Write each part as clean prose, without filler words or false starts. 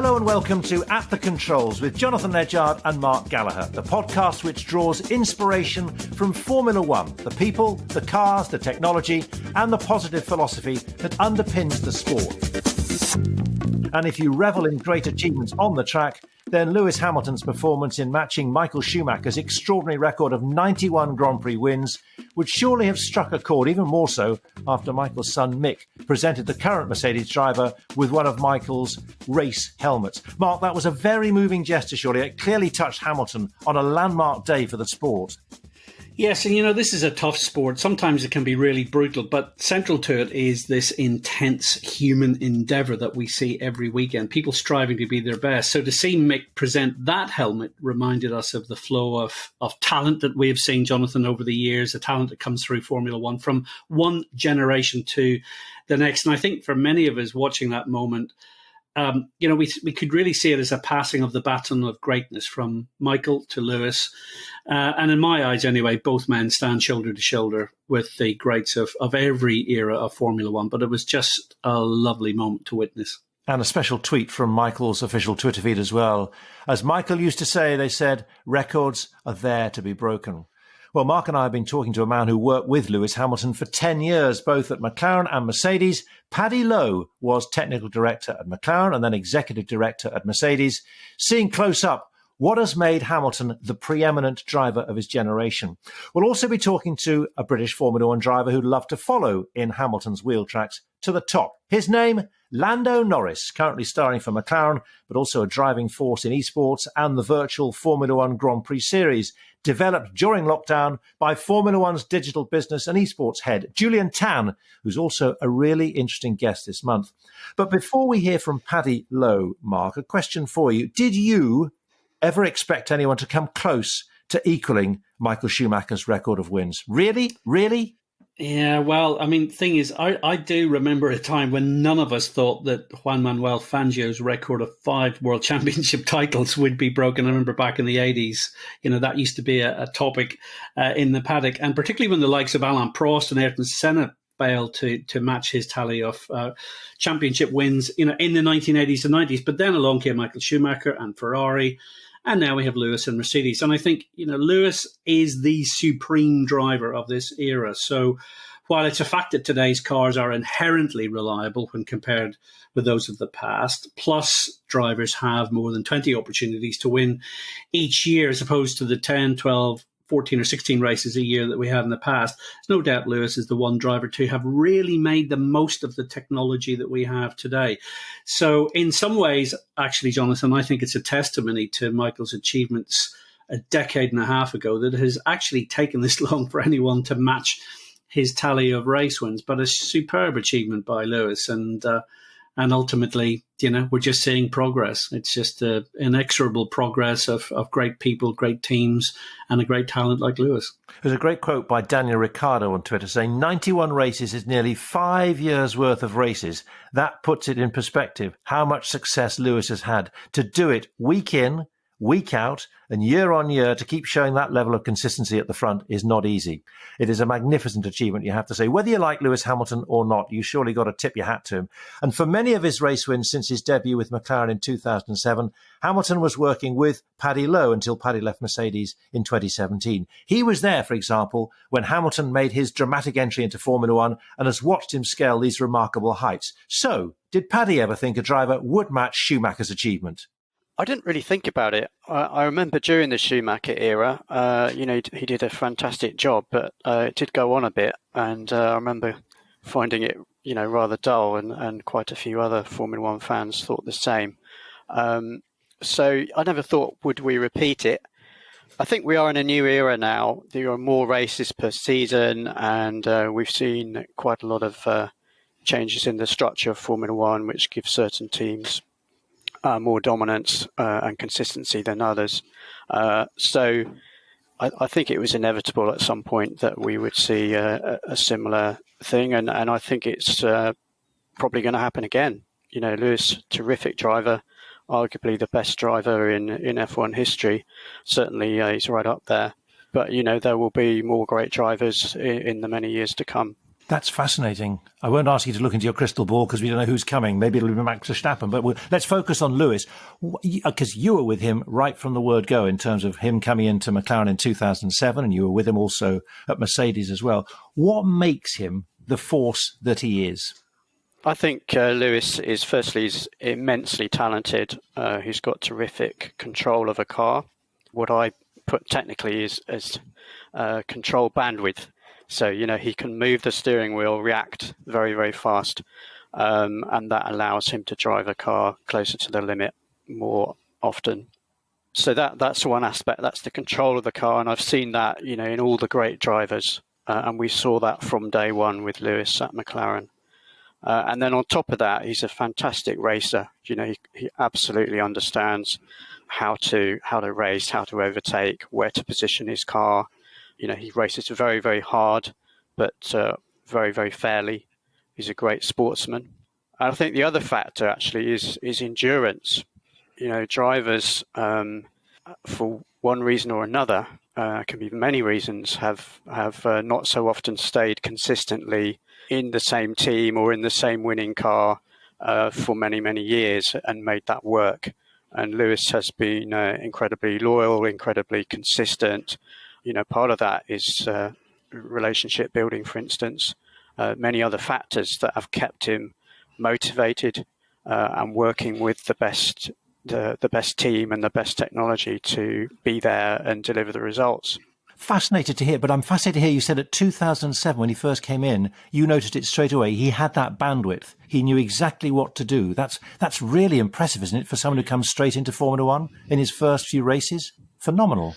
Hello and welcome to At the Controls with Jonathan Ledyard and Mark Gallagher, the podcast which draws inspiration from Formula One, the people, the cars, the technology and the positive philosophy that underpins the sport. And if you revel in great achievements on the track, then Lewis Hamilton's performance in matching Michael Schumacher's extraordinary record of 91 Grand Prix wins would surely have struck a chord, even more so after Michael's son Mick presented the current Mercedes driver with one of Michael's race helmets. Mark, that was a very moving gesture, surely. It clearly touched Hamilton on a landmark day for the sport. Yes, and this is a tough sport. Sometimes it can be really brutal, but central to it is this intense human endeavour that we see every weekend, people striving to be their best. So to see Mick present that helmet reminded us of the flow of talent that we have seen, Jonathan, over the years, the talent that comes through Formula One from one generation to the next. And I think for many of us watching that moment, we could really see it as a passing of the baton of greatness from Michael to Lewis. And in my eyes, anyway, both men stand shoulder to shoulder with the greats of every era of Formula One. But it was just a lovely moment to witness. And a special tweet from Michael's official Twitter feed as well. As Michael used to say, they said, records are there to be broken. Well, Mark and I have been talking to a man who worked with Lewis Hamilton for 10 years, both at McLaren and Mercedes. Paddy Lowe was technical director at McLaren and then executive director at Mercedes, seeing close up what has made Hamilton the preeminent driver of his generation. We'll also be talking to a British Formula One driver who'd love to follow in Hamilton's wheel tracks to the top. His name, Lando Norris, currently starring for McLaren, but also a driving force in eSports and the virtual Formula One Grand Prix series, developed during lockdown by Formula One's digital business and eSports head, Julian Tan, who's also a really interesting guest this month. But before we hear from Paddy Lowe, Mark, a question for you. Did you ever expect anyone to come close to equaling Michael Schumacher's record of wins? Really? Really? Yeah, well, thing is, I do remember a time when none of us thought that Juan Manuel Fangio's record of 5 World Championship titles would be broken. I remember back in the 80s, that used to be a topic in the paddock, and particularly when the likes of Alain Prost and Ayrton Senna failed to match his tally of championship wins, in the 1980s and 90s. But then along came Michael Schumacher and Ferrari. And now we have Lewis and Mercedes. And I think, Lewis is the supreme driver of this era. So while it's a fact that today's cars are inherently reliable when compared with those of the past, plus drivers have more than 20 opportunities to win each year as opposed to the 10, 12, 14 or 16 races a year that we had in the past, there's no doubt Lewis is the one driver to have really made the most of the technology that we have today. So in some ways, actually, Jonathan, I think it's a testimony to Michael's achievements a decade and a half ago that has actually taken this long for anyone to match his tally of race wins. But a superb achievement by Lewis. And ultimately, we're just seeing progress. It's just inexorable progress of great people, great teams, and a great talent like Lewis. There's a great quote by Daniel Ricciardo on Twitter saying, 91 races is nearly 5 years' worth of races. That puts it in perspective how much success Lewis has had. To do it week in, week out, and year on year to keep showing that level of consistency at the front is not easy. It is a magnificent achievement, you have to say. Whether you like Lewis Hamilton or not, you surely got to tip your hat to him. And for many of his race wins since his debut with McLaren in 2007, Hamilton was working with Paddy Lowe until Paddy left Mercedes in 2017. He was there, for example, when Hamilton made his dramatic entry into Formula One and has watched him scale these remarkable heights. So, did Paddy ever think a driver would match Schumacher's achievement? I didn't really think about it. I remember during the Schumacher era, he did a fantastic job, but it did go on a bit. And I remember finding it, rather dull, and quite a few other Formula One fans thought the same. So I never thought, would we repeat it? I think we are in a new era now. There are more races per season, and we've seen quite a lot of changes in the structure of Formula One, which gives certain teams more dominance and consistency than others. So I think it was inevitable at some point that we would see a similar thing. And I think it's probably going to happen again. Lewis, terrific driver, arguably the best driver in F1 history. Certainly he's right up there. But, there will be more great drivers in the many years to come. That's fascinating. I won't ask you to look into your crystal ball because we don't know who's coming. Maybe it'll be Max Verstappen, but let's focus on Lewis, because you were with him right from the word go in terms of him coming into McLaren in 2007, and you were with him also at Mercedes as well. What makes him the force that he is? I think Lewis is, firstly, he's immensely talented. He's got terrific control of a car. What I put technically is as control bandwidth. So, he can move the steering wheel, react very, very fast, and that allows him to drive a car closer to the limit more often. So that's one aspect. That's the control of the car, and I've seen that, in all the great drivers, and we saw that from day one with Lewis at McLaren. And then on top of that, he's a fantastic racer. He absolutely understands how to race, how to overtake, where to position his car. He races very, very hard, but very, very fairly. He's a great sportsman. And I think the other factor actually is endurance. Drivers, for one reason or another, can be many reasons, have not so often stayed consistently in the same team or in the same winning car for many, many years and made that work. And Lewis has been incredibly loyal, incredibly consistent. Part of that is relationship building, for instance, many other factors that have kept him motivated and working with the best team and the best technology to be there and deliver the results. Fascinated to hear, but I'm fascinated to hear you said at 2007, when he first came in, you noticed it straight away. He had that bandwidth. He knew exactly what to do. That's really impressive, isn't it, for someone who comes straight into Formula One in his first few races? Phenomenal.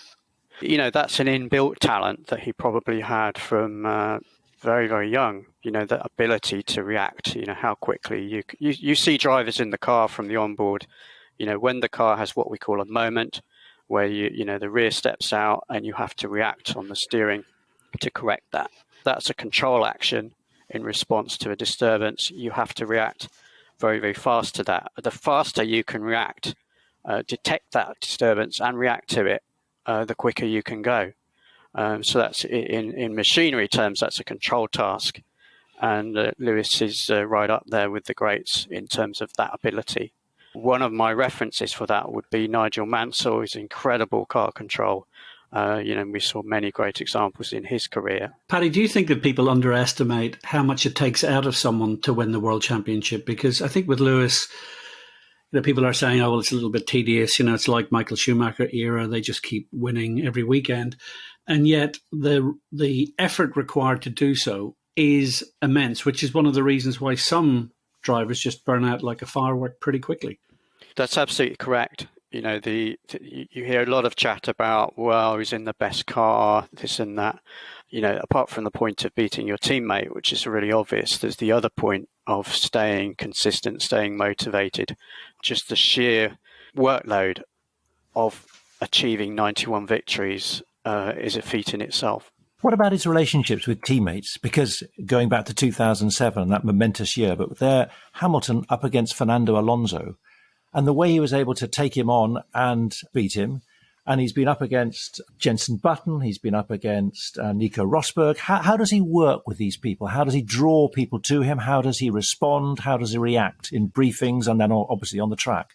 That's an inbuilt talent that he probably had from very, very young. The ability to react, how quickly you see drivers in the car from the onboard, when the car has what we call a moment, where the rear steps out and you have to react on the steering to correct that. That's a control action in response to a disturbance. You have to react very, very fast to that. The faster you can react, detect that disturbance and react to it, the quicker you can go. So that's in machinery terms, that's a control task. And Lewis is right up there with the greats in terms of that ability. One of my references for that would be Nigel Mansell's incredible car control. We saw many great examples in his career. Paddy, do you think that people underestimate how much it takes out of someone to win the World Championship? Because I think with Lewis, people are saying, oh, well, it's a little bit tedious. It's like Michael Schumacher era. They just keep winning every weekend. And yet the effort required to do so is immense, which is one of the reasons why some drivers just burn out like a firework pretty quickly. That's absolutely correct. You hear a lot of chat about, well, he's in the best car, this and that. Apart from the point of beating your teammate, which is really obvious, there's the other point of staying consistent, staying motivated. Just the sheer workload of achieving 91 victories is a feat in itself. What about his relationships with teammates? Because going back to 2007, that momentous year, but there, Hamilton up against Fernando Alonso, and the way he was able to take him on and beat him. And he's been up against Jenson Button. He's been up against Nico Rosberg. How does he work with these people? How does he draw people to him? How does he respond? How does he react in briefings and then obviously on the track?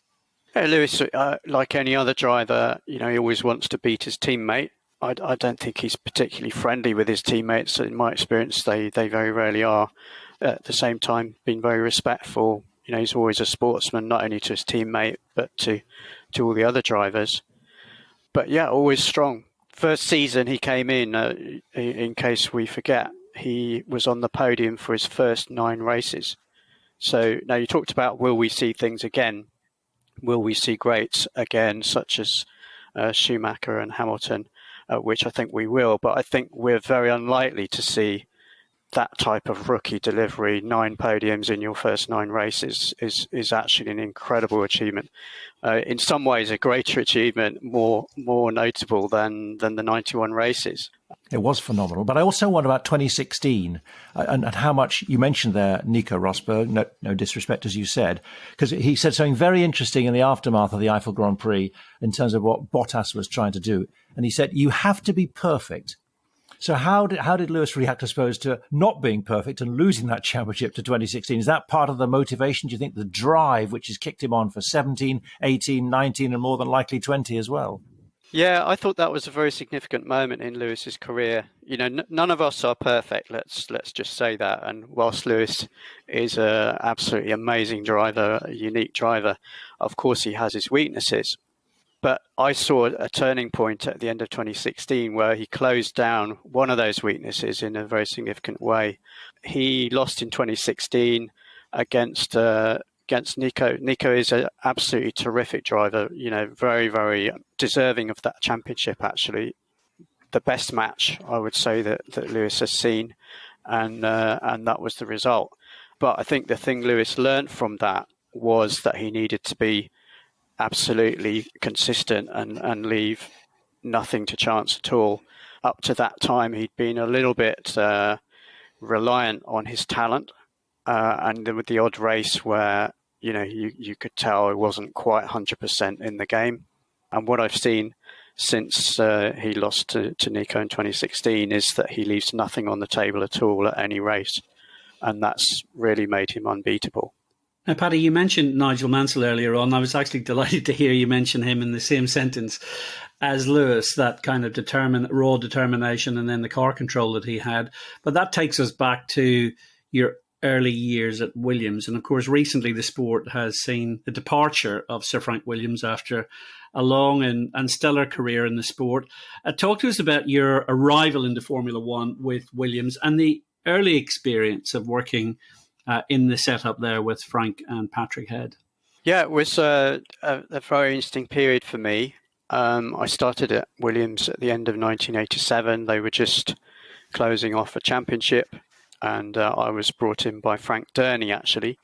Hey, Lewis, like any other driver, he always wants to beat his teammate. I don't think he's particularly friendly with his teammates. In my experience, they very rarely are. At the same time, being very respectful. He's always a sportsman, not only to his teammate, but to all the other drivers. But yeah, always strong. First season he came in case we forget, he was on the podium for his first 9 races. So now you talked about, will we see things again? Will we see greats again, such as Schumacher and Hamilton, which I think we will. But I think we're very unlikely to see that type of rookie delivery. 9 podiums in your first 9 races is actually an incredible achievement. In some ways, a greater achievement, more notable than the 91 races. It was phenomenal. But I also wonder about 2016 and how much you mentioned there, Nico Rosberg, no disrespect, as you said, because he said something very interesting in the aftermath of the Eiffel Grand Prix in terms of what Bottas was trying to do. And he said, you have to be perfect, So how did Lewis react, I suppose, to not being perfect and losing that championship to 2016? Is that part of the motivation? Do you think the drive, which has kicked him on for 17, 18, 19, and more than likely 20 as well? Yeah, I thought that was a very significant moment in Lewis's career. You know, none of us are perfect. Let's just say that. And whilst Lewis is a absolutely amazing driver, a unique driver, of course he has his weaknesses. But I saw a turning point at the end of 2016 where he closed down one of those weaknesses in a very significant way. He lost in 2016 against Nico. Nico is an absolutely terrific driver, you know, very, very deserving of that championship, actually. The best match, I would say, that Lewis has seen, and that was the result. But I think the thing Lewis learned from that was that he needed to be absolutely consistent and leave nothing to chance at all. Up to that time, he'd been a little bit reliant on his talent, and then with the odd race where you could tell it wasn't quite 100% in the game. And what I've seen since he lost to Nico in 2016 is that he leaves nothing on the table at all at any race, and that's really made him unbeatable. Now, Paddy, you mentioned Nigel Mansell earlier on. I was actually delighted to hear you mention him in the same sentence as Lewis, that kind of raw determination and then the car control that he had. But that takes us back to your early years at Williams. And of course, recently the sport has seen the departure of Sir Frank Williams after a long and stellar career in the sport. Talk to us about your arrival into Formula One with Williams and the early experience of working in the setup there with Frank and Patrick Head. Yeah, it was a very interesting period for me. I started at Williams at the end of 1987. They were just closing off a championship, and I was brought in by Frank Durney, actually,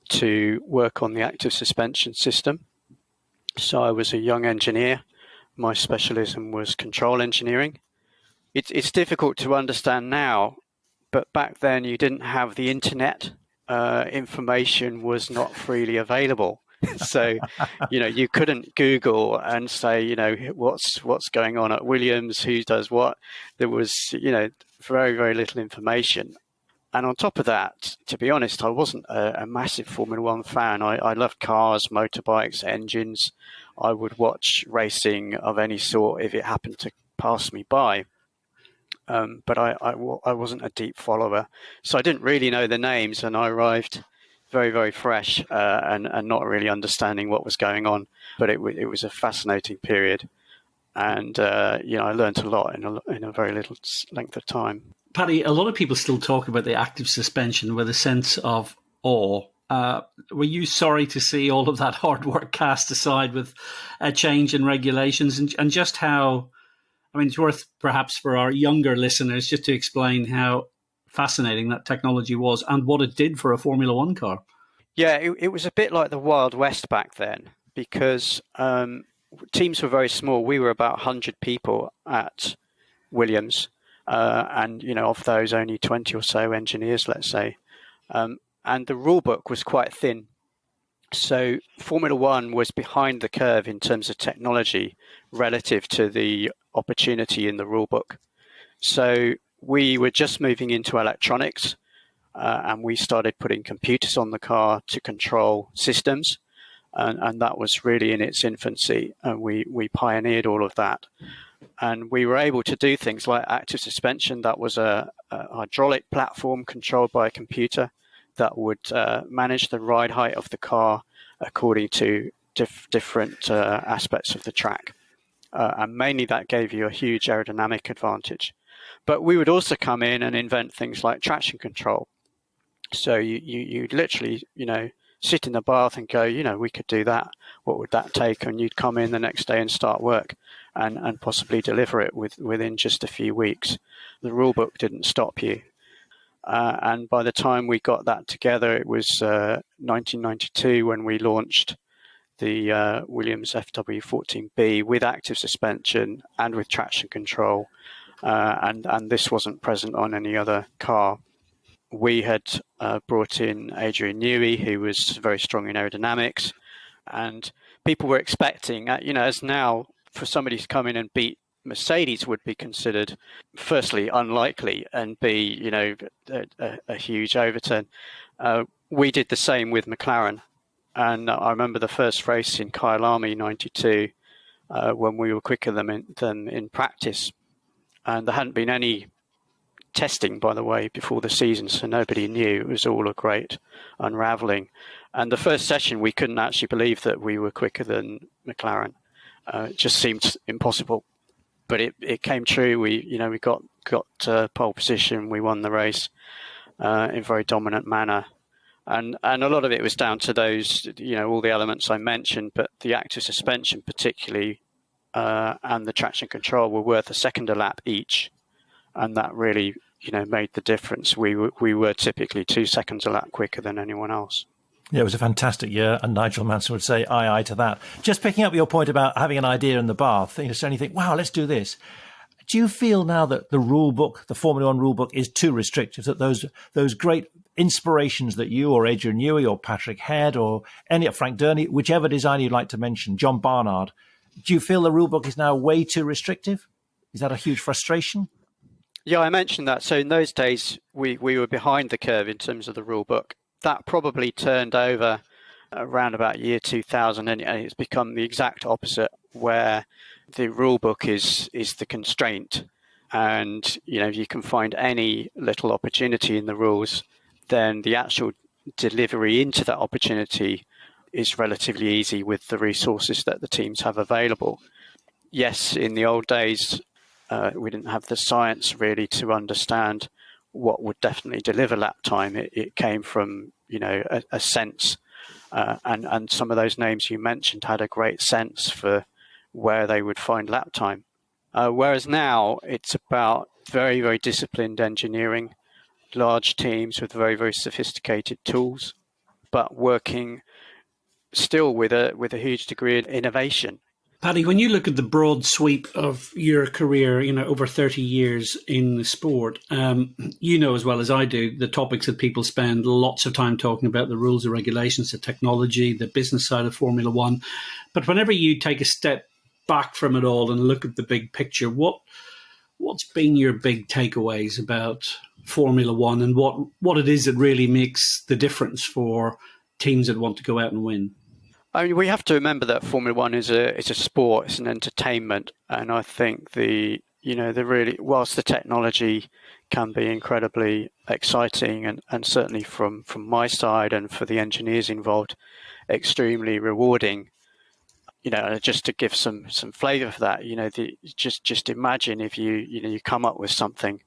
to work on the active suspension system. So I was a young engineer. My specialism was control engineering. It's difficult to understand now, but back then you didn't have the internet. Information was not freely available. So, you couldn't Google and say, what's going on at Williams, who does what. There was, very, very little information. And on top of that, to be honest, I wasn't a massive Formula One fan. I loved cars, motorbikes, engines. I would watch racing of any sort if it happened to pass me by. But I wasn't a deep follower. So I didn't really know the names, and I arrived very, very fresh and not really understanding what was going on. But it was a fascinating period. And, I learned a lot in a very little length of time. Paddy, a lot of people still talk about the active suspension with a sense of awe. Were you sorry to see all of that hard work cast aside with a change in regulations and just how... I mean, it's worth perhaps for our younger listeners just to explain how fascinating that technology was and what it did for a Formula One car. Yeah, it was a bit like the Wild West back then because teams were very small. We were about 100 people at Williams, and of those, only 20 or so engineers, let's say. And the rule book was quite thin. So Formula One was behind the curve in terms of technology relative to the opportunity in the rulebook. So we were just moving into electronics, and we started putting computers on the car to control systems, and that was really in its infancy, and we pioneered all of that. And we were able to do things like active suspension. That was a hydraulic platform controlled by a computer that would manage the ride height of the car according to different aspects of the track. And mainly that gave you a huge aerodynamic advantage. But we would also come in and invent things like traction control. So you literally, sit in the bath and go, we could do that. What would that take? And you'd come in the next day and start work and possibly deliver it within just a few weeks. The rule book didn't stop you. And by the time we got that together, it was 1992 when we launched the Williams FW14B with active suspension and with traction control. And this wasn't present on any other car. We had brought in Adrian Newey, who was very strong in aerodynamics. And people were expecting, as now, for somebody to come in and beat Mercedes would be considered, firstly, unlikely, and B, a huge overturn. We did the same with McLaren. And I remember the first race in Kyalami 92 when we were quicker than in practice. And there hadn't been any testing, by the way, before the season, so nobody knew. It was all a great unraveling. And the first session, we couldn't actually believe that we were quicker than McLaren. It just seemed impossible. But it came true. We got pole position. We won the race in a very dominant manner. And a lot of it was down to those, all the elements I mentioned, but the active suspension particularly and the traction control were worth a second a lap each. And that really, made the difference. We were typically 2 seconds a lap quicker than anyone else. Yeah, it was a fantastic year, and Nigel Mansell would say aye to that. Just picking up your point about having an idea in the bath, so you think, wow, let's do this. Do you feel now that the rule book, the Formula One rule book, is too restrictive, that those great inspirations that you or Adrian Newey or Patrick Head or Frank Durney, whichever designer you'd like to mention, John Barnard, do you feel the rule book is now way too restrictive? Is that a huge frustration? Yeah, I mentioned that. So in those days, we were behind the curve in terms of the rule book. That probably turned over around about year 2000, and it's become the exact opposite, where the rule book is the constraint. And, if you can find any little opportunity in the rules, then the actual delivery into that opportunity is relatively easy with the resources that the teams have available. Yes, in the old days, we didn't have the science really to understand what would definitely deliver lap time. It came from, a sense. And some of those names you mentioned had a great sense for where they would find lap time. Whereas now it's about very, very disciplined engineering, large teams with very, very sophisticated tools, but working still with a huge degree of innovation. Paddy, when you look at the broad sweep of your career, over 30 years in the sport, as well as I do, the topics that people spend lots of time talking about, the rules, the regulations, the technology, the business side of Formula One. But whenever you take a step back from it all and look at the big picture, what's been your big takeaways about Formula One and what it is that really makes the difference for teams that want to go out and win? I mean, we have to remember that Formula One is a sport, it's an entertainment, and I think whilst the technology can be incredibly exciting and certainly from my side and for the engineers involved, extremely rewarding. Just to give some flavour for that, just imagine if you come up with something,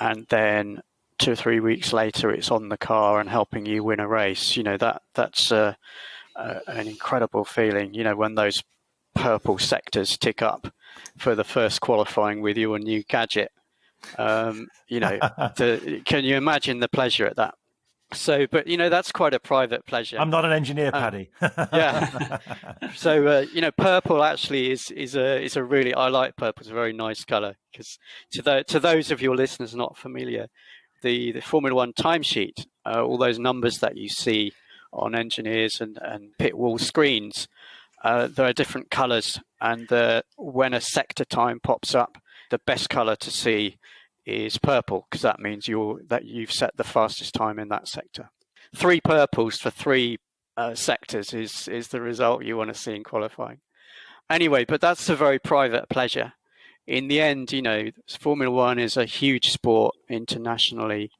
and then 2 or 3 weeks later it's on the car and helping you win a race. That's an incredible feeling, when those purple sectors tick up for the first qualifying with your new gadget. Can you imagine the pleasure at that? So, but that's quite a private pleasure. I'm not an engineer, Paddy. Yeah. So, purple actually is a really, I like purple. It's a very nice color, because to those of your listeners not familiar, the Formula One timesheet, all those numbers that you see on engineers and pit wall screens, there are different colors, and when a sector time pops up, the best color to see is purple, because that means you've set the fastest time in that sector. 3 purples for 3 sectors is the result you want to see in qualifying. Anyway, but that's a very private pleasure. In the end, Formula One is a huge sport internationally,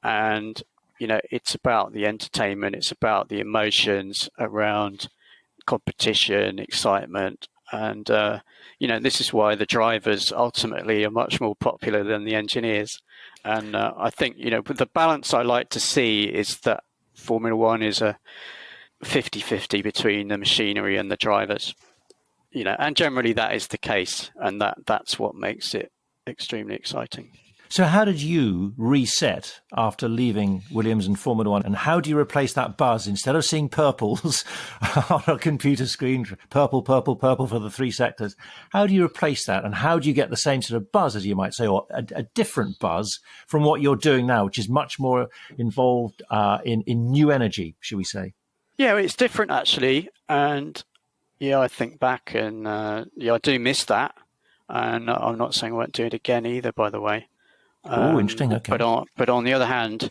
and it's about the entertainment, it's about the emotions around competition, excitement, and this is why the drivers ultimately are much more popular than the engineers. And I think the balance I like to see is that Formula One is a 50-50 between the machinery and the drivers, and generally that is the case, and that's what makes it extremely exciting. So how did you reset after leaving Williams and Formula One? And how do you replace that buzz? Instead of seeing purples on a computer screen, purple for the 3 sectors, how do you replace that? And how do you get the same sort of buzz, as you might say, or a different buzz from what you're doing now, which is much more involved in new energy, should we say? Yeah, it's different actually. And I think back and I do miss that. And I'm not saying I won't do it again either, by the way. Oh, interesting. Okay. But on the other hand,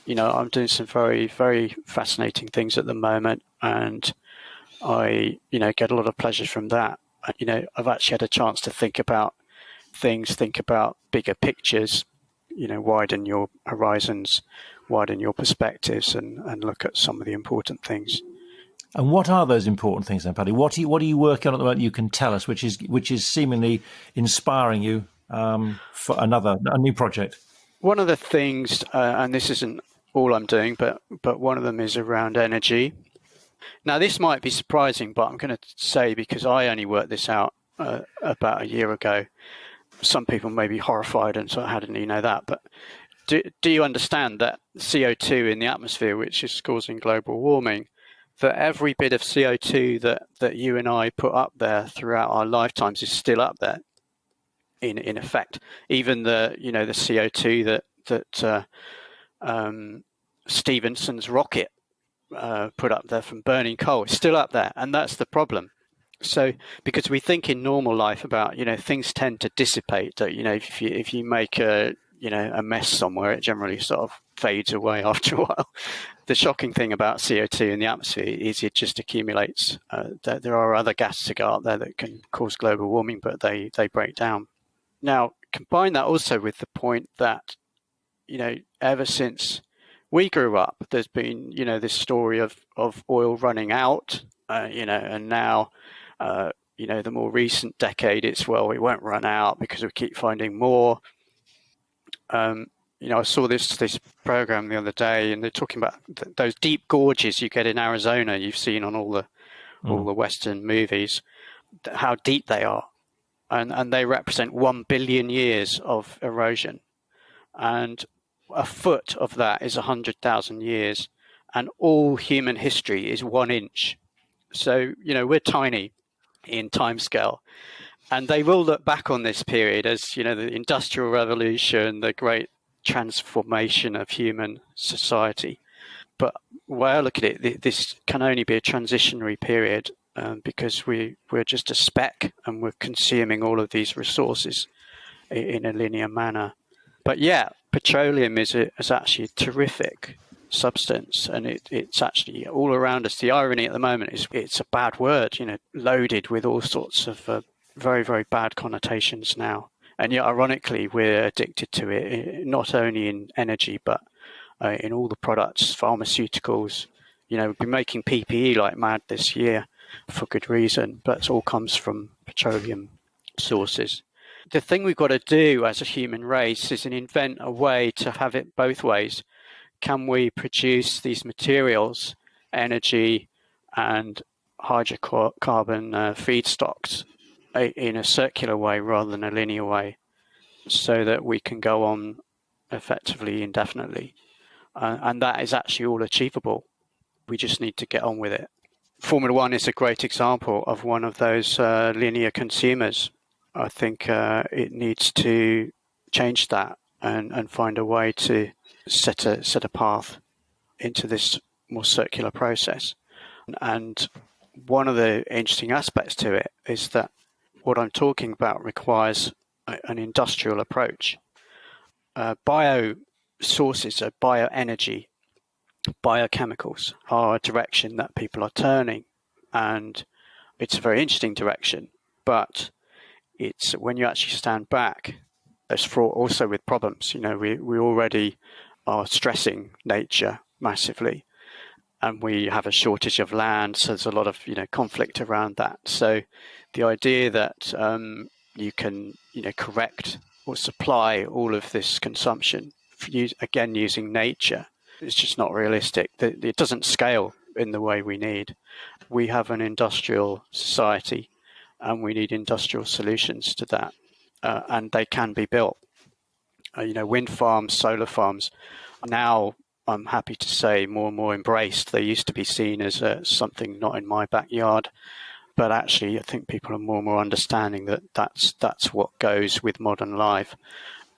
I'm doing some very, very fascinating things at the moment, and I, get a lot of pleasure from that. I've actually had a chance to think about things, think about bigger pictures, widen your horizons, widen your perspectives, and look at some of the important things. And what are those important things then, Paddy? What are you working on at the moment you can tell us, which is seemingly inspiring you for a new project? One of the things, and this isn't all I'm doing, but one of them is around energy. Now, this might be surprising, but I'm going to say, because I only worked this out about a year ago, some people may be horrified and so how didn't you know that? But do you understand that CO2 in the atmosphere, which is causing global warming, that every bit of CO2 that you and I put up there throughout our lifetimes is still up there in effect? Even the CO2 that Stephenson's rocket put up there from burning coal is still up there, and that's the problem. So, because we think in normal life about, things tend to dissipate. That, if you make a mess somewhere, it generally sort of fades away after a while. The shocking thing about CO2 in the atmosphere is it just accumulates. There are other gases that go up there that can cause global warming, but they break down. Now, combine that also with the point that, ever since we grew up, there's been, this story of oil running out, and now, the more recent decade, it's, well, it won't run out because we keep finding more. I saw this program the other day, and they're talking about those deep gorges you get in Arizona. You've seen on all the Western movies, how deep they are, and they represent 1 billion years of erosion, and a foot of that is 100,000 years, and all human history is 1 inch. So we're tiny in timescale. And they will look back on this period as, the Industrial Revolution, the great transformation of human society. But the way I look at it, this can only be a transitionary period because we're just a speck and we're consuming all of these resources in a linear manner. But yeah, petroleum is actually a terrific substance, and it's actually all around us. The irony at the moment is it's a bad word, loaded with all sorts of very, very bad connotations now. And yet, ironically, we're addicted to it, not only in energy, but in all the products, pharmaceuticals. We've been making PPE like mad this year for good reason, but it all comes from petroleum sources. The thing we've got to do as a human race is invent a way to have it both ways. Can we produce these materials, energy and hydrocarbon feedstocks, in a circular way rather than a linear way, so that we can go on effectively indefinitely? And that is actually all achievable. We just need to get on with it. Formula One is a great example of one of those linear consumers. I think it needs to change that and find a way to set a path into this more circular process. And one of the interesting aspects to it is that what I'm talking about requires an industrial approach. Bio sources of bioenergy, biochemicals are a direction that people are turning, and it's a very interesting direction. But it's when you actually stand back, it's fraught also with problems. We already are stressing nature massively, and we have a shortage of land, so there's a lot of conflict around that. So the idea that you can correct or supply all of this consumption again using nature is just not realistic. It doesn't scale in the way we need. We have an industrial society, and we need industrial solutions to that, and they can be built. Wind farms, solar farms, now I'm happy to say more and more embraced. They used to be seen as something not in my backyard, but actually I think people are more and more understanding that that's what goes with modern life,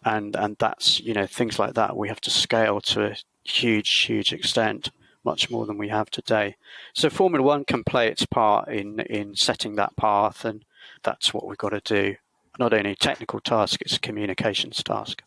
and that's things like that we have to scale to a huge extent, much more than we have today. So Formula One can play its part in setting that path, and that's what we've got to do. not only a technical task, it's a communications task.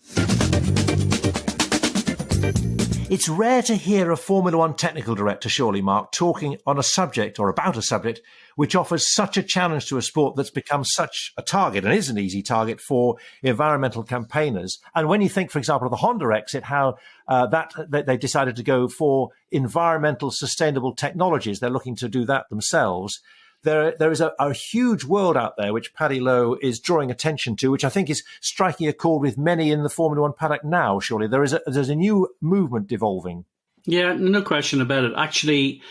It's rare to hear a Formula One technical director, surely, Mark, talking on a subject or about a subject which offers such a challenge to a sport that's become such a target and is an easy target for environmental campaigners. And when you think, for example, of the Honda exit, how that they decided to go for environmental sustainable technologies, they're looking to do that themselves. There is a huge world out there which Paddy Lowe is drawing attention to, which I think is striking a chord with many in the Formula One paddock now, surely. There's a new movement evolving. Yeah, no question about it. Actually,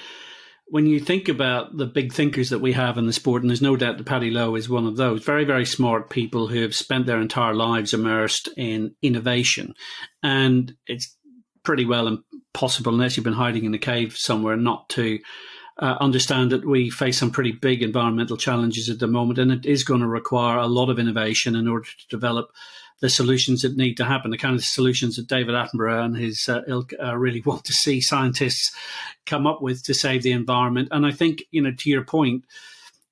when you think about the big thinkers that we have in the sport, and there's no doubt that Paddy Lowe is one of those, very, very smart people who have spent their entire lives immersed in innovation. And it's pretty well impossible, unless you've been hiding in a cave somewhere, not to understand that we face some pretty big environmental challenges at the moment, and it is going to require a lot of innovation in order to develop the solutions that need to happen, the kind of solutions that David Attenborough and his ilk really want to see scientists come up with to save the environment. And I think, to your point,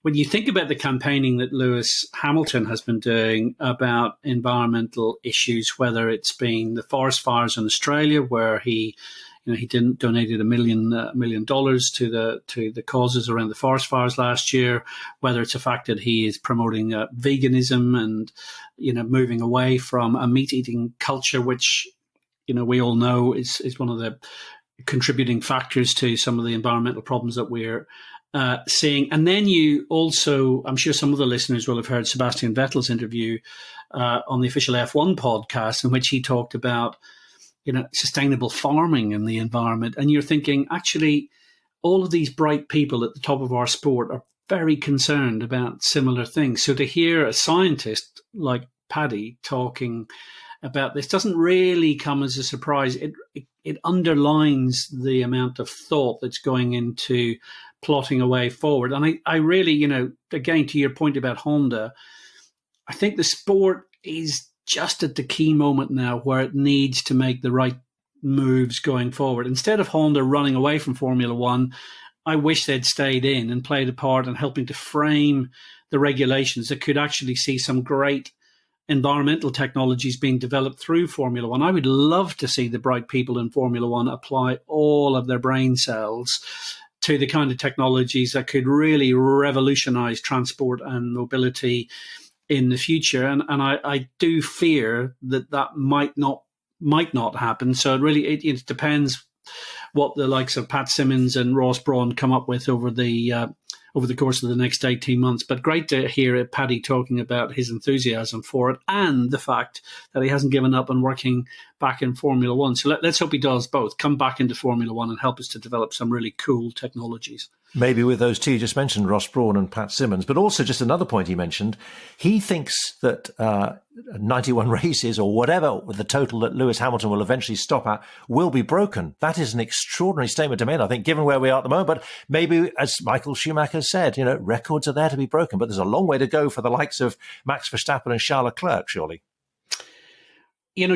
when you think about the campaigning that Lewis Hamilton has been doing about environmental issues, whether it's been the forest fires in Australia, where he donated $1 million to the causes around the forest fires last year, whether it's the fact that he is promoting veganism and, moving away from a meat-eating culture, which, we all know is one of the contributing factors to some of the environmental problems that we're seeing. And then you also, I'm sure some of the listeners will have heard Sebastian Vettel's interview on the official F1 podcast, in which he talked about sustainable farming and the environment. And you're thinking, actually, all of these bright people at the top of our sport are very concerned about similar things. So to hear a scientist like Paddy talking about this doesn't really come as a surprise. It underlines the amount of thought that's going into plotting a way forward. And I really, again, to your point about Honda, I think the sport is just at the key moment now where it needs to make the right moves going forward. Instead of Honda running away from Formula One, I wish they'd stayed in and played a part in helping to frame the regulations that could actually see some great environmental technologies being developed through Formula One. I would love to see the bright people in Formula One apply all of their brain cells to the kind of technologies that could really revolutionize transport and mobility in the future. And I do fear that might not happen. So it depends what the likes of Pat Simmons and Ross Brawn come up with over the course of the next 18 months. But great to hear Paddy talking about his enthusiasm for it and the fact that he hasn't given up on working back in Formula One. So let's hope he does both, come back into Formula One and help us to develop some really cool technologies. Maybe with those two you just mentioned, Ross Brawn and Pat Simmons, but also just another point he mentioned, he thinks that 91 races or whatever the total that Lewis Hamilton will eventually stop at will be broken. That is an extraordinary statement to make, I think, given where we are at the moment. But maybe, as Michael Schumacher said, records are there to be broken, but there's a long way to go for the likes of Max Verstappen and Charles Leclerc, surely.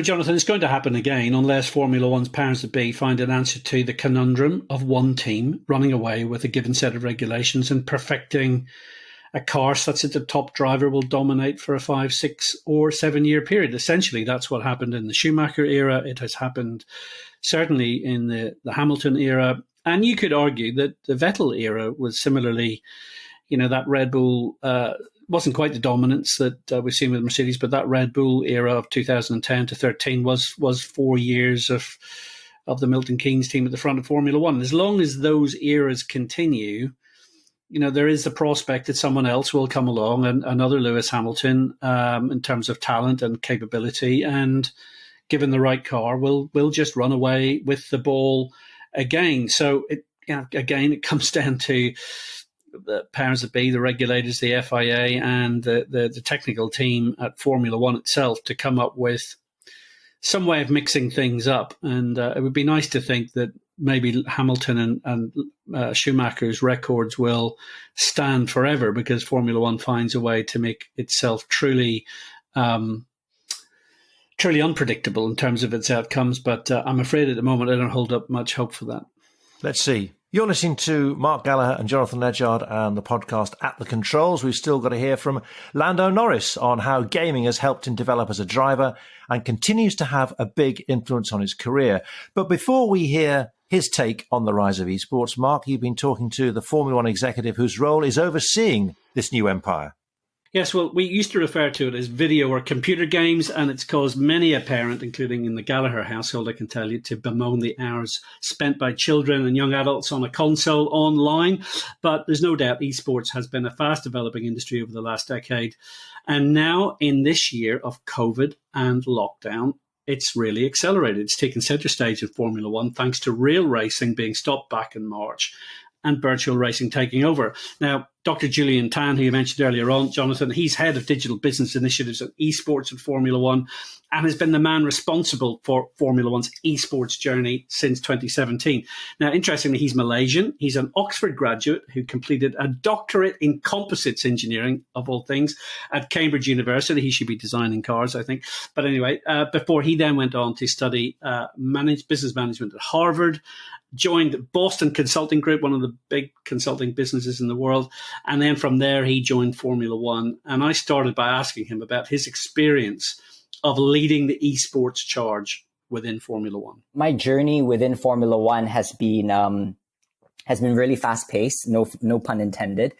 Jonathan, it's going to happen again unless Formula One's powers that be find an answer to the conundrum of one team running away with a given set of regulations and perfecting a car such that the top driver will dominate for a 5, 6 or 7 year period. Essentially, that's what happened in the Schumacher era. It has happened certainly in the Hamilton era. And you could argue that the Vettel era was similarly, that Red Bull wasn't quite the dominance that we've seen with Mercedes, but that Red Bull era of 2010 to 13 was 4 years of the Milton Keynes team at the front of Formula One. As long as those eras continue, there is the prospect that someone else will come along, and another Lewis Hamilton, in terms of talent and capability, and given the right car, will just run away with the ball again. So it comes down to the powers that be, the regulators, the FIA, and the technical team at Formula One itself to come up with some way of mixing things up. And it would be nice to think that maybe Hamilton and Schumacher's records will stand forever because Formula One finds a way to make itself truly unpredictable in terms of its outcomes. But I'm afraid at the moment I don't hold up much hope for that. Let's see. You're listening to Mark Gallagher and Jonathan Ledgard and the podcast At the Controls. We've still got to hear from Lando Norris on how gaming has helped him develop as a driver and continues to have a big influence on his career. But before we hear his take on the rise of esports, Mark, you've been talking to the Formula One executive whose role is overseeing this new empire. Yes, well, we used to refer to it as video or computer games, and it's caused many a parent, including in the Gallagher household, I can tell you, to bemoan the hours spent by children and young adults on a console online. But there's no doubt esports has been a fast developing industry over the last decade. And now, in this year of COVID and lockdown, it's really accelerated. It's taken centre stage in Formula One thanks to real racing being stopped back in March and virtual racing taking over. Now, Dr. Julian Tan, who you mentioned earlier on, Jonathan, he's head of digital business initiatives at eSports at Formula One and has been the man responsible for Formula One's eSports journey since 2017. Now, interestingly, he's Malaysian. He's an Oxford graduate who completed a doctorate in composites engineering, of all things, at Cambridge University. He should be designing cars, I think. But anyway, before he then went on to study business management at Harvard, joined Boston Consulting Group, one of the big consulting businesses in the world. And then from there, he joined Formula One. And I started by asking him about his experience of leading the esports charge within Formula One. My journey within Formula One has been really fast paced, no pun intended.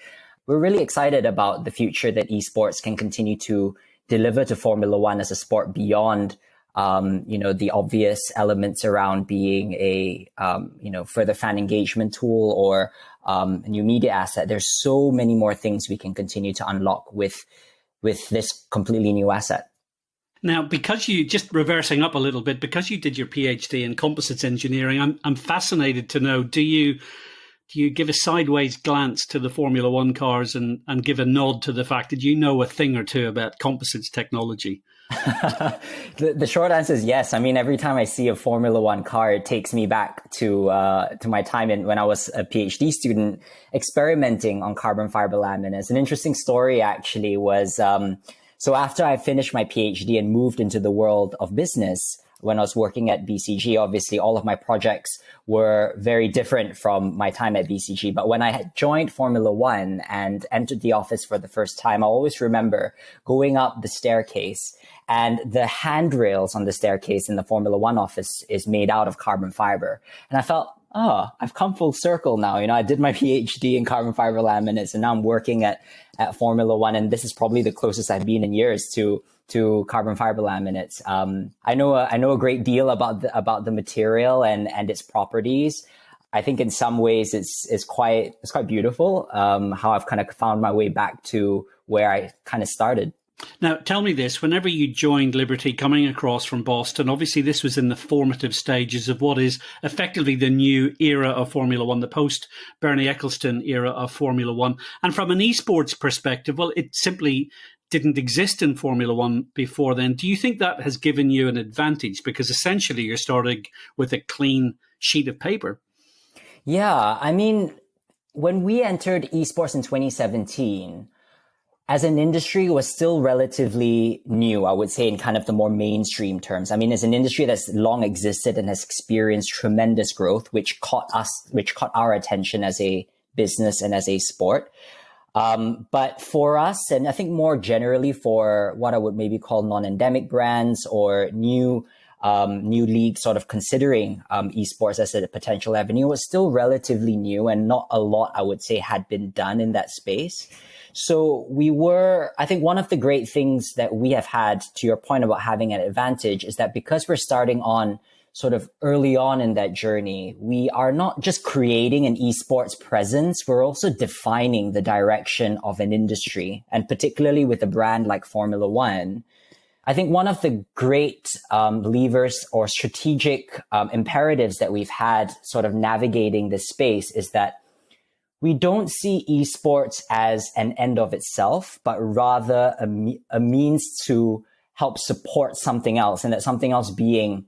We're really excited about the future that esports can continue to deliver to Formula One as a sport beyond the obvious elements around being a, further fan engagement tool or a new media asset. There's so many more things we can continue to unlock with this completely new asset. Now, because you, just reversing up a little bit, because you did your PhD in composites engineering, I'm fascinated to know, do you give a sideways glance to the Formula One cars and give a nod to the fact that you know a thing or two about composites technology? The short answer is yes. I mean, every time I see a Formula One car, it takes me back to my time when I was a PhD student experimenting on carbon fiber laminates. An interesting story actually was, so after I finished my PhD and moved into the world of business, when I was working at BCG, obviously all of my projects were very different from my time at BCG. But when I had joined Formula One and entered the office for the first time, I always remember going up the staircase, and the handrails on the staircase in the Formula One office is made out of carbon fiber. And I felt, I've come full circle now. I did my PhD in carbon fiber laminates, and now I'm working at Formula One. And this is probably the closest I've been in years to carbon fiber laminates. I know a great deal about the material and its properties. I think in some ways it's quite beautiful, how I've kind of found my way back to where I kind of started. Now, tell me this, whenever you joined Liberty coming across from Boston, obviously this was in the formative stages of what is effectively the new era of Formula One, the post-Bernie Ecclestone era of Formula One. And from an esports perspective, well, it simply didn't exist in Formula One before then. Do you think that has given you an advantage? Because essentially you're starting with a clean sheet of paper. Yeah, I mean, when we entered esports in 2017, as an industry, it was still relatively new, I would say, in kind of the more mainstream terms. I mean, it's an industry that's long existed and has experienced tremendous growth, which caught our attention as a business and as a sport. But for us, and I think more generally for what I would maybe call non-endemic brands or new leagues sort of considering esports as a potential avenue, was still relatively new, and not a lot, I would say, had been done in that space. So I think one of the great things that we have had, to your point about having an advantage, is that because we're starting on sort of early on in that journey, we are not just creating an esports presence, we're also defining the direction of an industry. And particularly with a brand like Formula One, I think one of the great levers or strategic imperatives that we've had sort of navigating this space is that we don't see esports as an end of itself, but rather a means to help support something else, and that something else being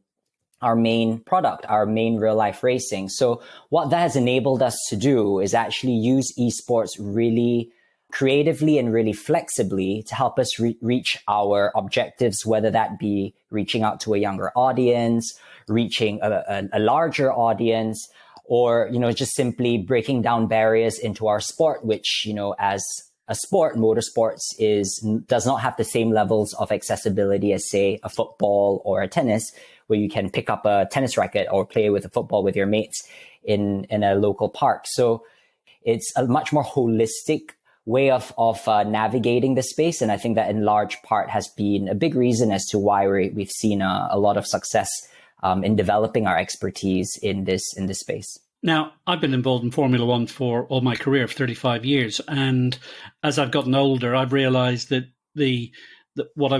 our main product, our main real life racing. So what that has enabled us to do is actually use esports really creatively and really flexibly to help us reach our objectives, whether that be reaching out to a younger audience, reaching a larger audience, or, just simply breaking down barriers into our sport, which, as a sport, motorsports does not have the same levels of accessibility as, say, a football or a tennis, where you can pick up a tennis racket or play with a football with your mates in a local park. So it's a much more holistic way of navigating the space. And I think that in large part has been a big reason as to why we've seen a lot of success in developing our expertise in this space. Now, I've been involved in Formula One for all my career, for 35 years. And as I've gotten older, I've realized that what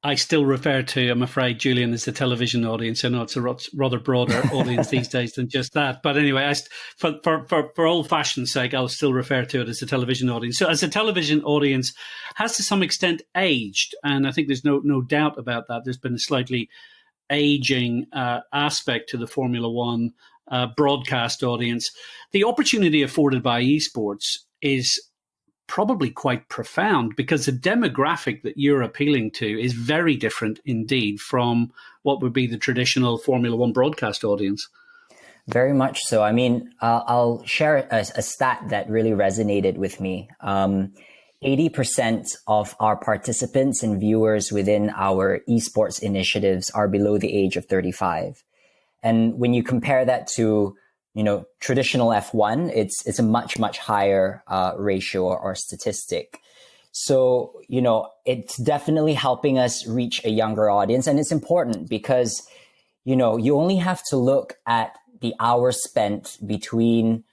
I still refer to, I'm afraid, Julian, as the television audience. I know it's a rather broader audience these days than just that. But anyway, for old-fashioned sake, I'll still refer to it as the television audience. So as a television audience has to some extent aged, and I think there's no doubt about that. There's been a slightly aging aspect to the Formula One broadcast audience. The opportunity afforded by esports is probably quite profound, because the demographic that you're appealing to is very different indeed from what would be the traditional Formula One broadcast audience. Very much so. I mean, I'll share a stat that really resonated with me. 80% of our participants and viewers within our esports initiatives are below the age of 35. And when you compare that to, traditional F1, it's a much, much higher ratio or statistic. So, it's definitely helping us reach a younger audience. And it's important because, you only have to look at the hours spent between,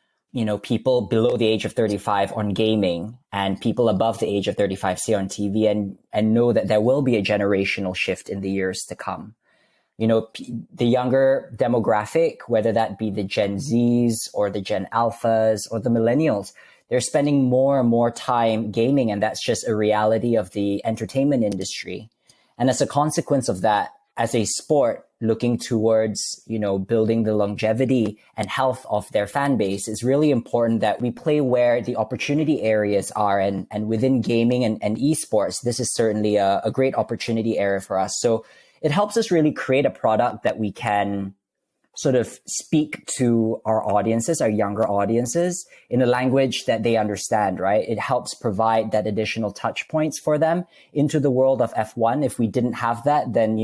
people below the age of 35 on gaming and people above the age of 35, say, on TV, and know that there will be a generational shift in the years to come. The younger demographic, whether that be the Gen Zs or the Gen Alphas or the millennials, they're spending more and more time gaming, and that's just a reality of the entertainment industry. And as a consequence of that, as a sport looking towards, building the longevity and health of their fan base, it's really important that we play where the opportunity areas are. And within gaming and esports, this is certainly a great opportunity area for us. So it helps us really create a product that we can sort of speak to our audiences, our younger audiences, in a language that they understand, right? It helps provide that additional touch points for them into the world of F1. If we didn't have that, then,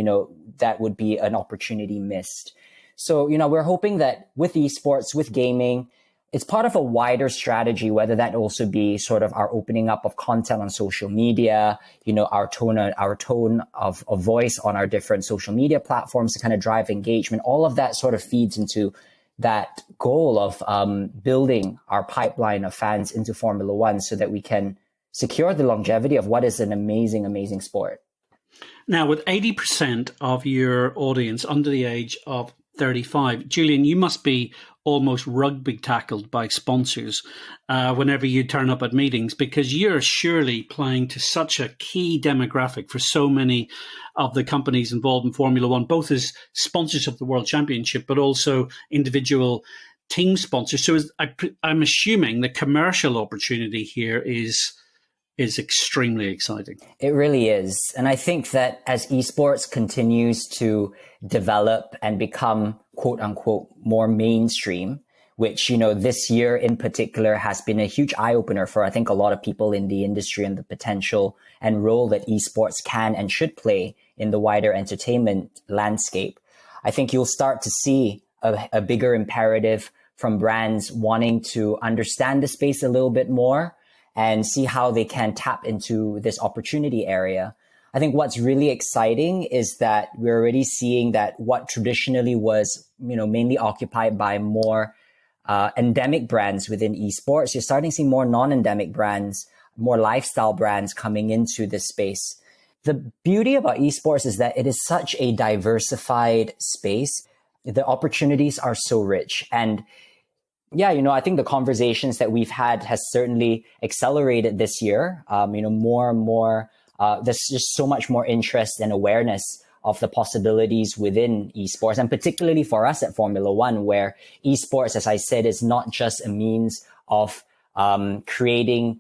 that would be an opportunity missed. So, we're hoping that with esports, with gaming, it's part of a wider strategy, whether that also be sort of our opening up of content on social media, our tone of voice on our different social media platforms to kind of drive engagement. All of that sort of feeds into that goal of building our pipeline of fans into Formula One so that we can secure the longevity of what is an amazing, amazing sport. Now, with 80% of your audience under the age of 35, Julian, you must be almost rugby tackled by sponsors whenever you turn up at meetings, because you're surely playing to such a key demographic for so many of the companies involved in Formula One, both as sponsors of the World Championship, but also individual team sponsors. So I'm assuming the commercial opportunity here is extremely exciting. It really is. And I think that as esports continues to develop and become, quote unquote, more mainstream, which, this year in particular has been a huge eye opener for, I think, a lot of people in the industry and the potential and role that esports can and should play in the wider entertainment landscape. I think you'll start to see a bigger imperative from brands wanting to understand the space a little bit more and see how they can tap into this opportunity area. I think what's really exciting is that we're already seeing that what traditionally was, mainly occupied by more endemic brands within esports, you're starting to see more non-endemic brands, more lifestyle brands coming into this space. The beauty about esports is that it is such a diversified space. The opportunities are so rich. And yeah, I think the conversations that we've had has certainly accelerated this year. More and more, there's just so much more interest and awareness of the possibilities within esports, and particularly for us at Formula One, where esports, as I said, is not just a means of creating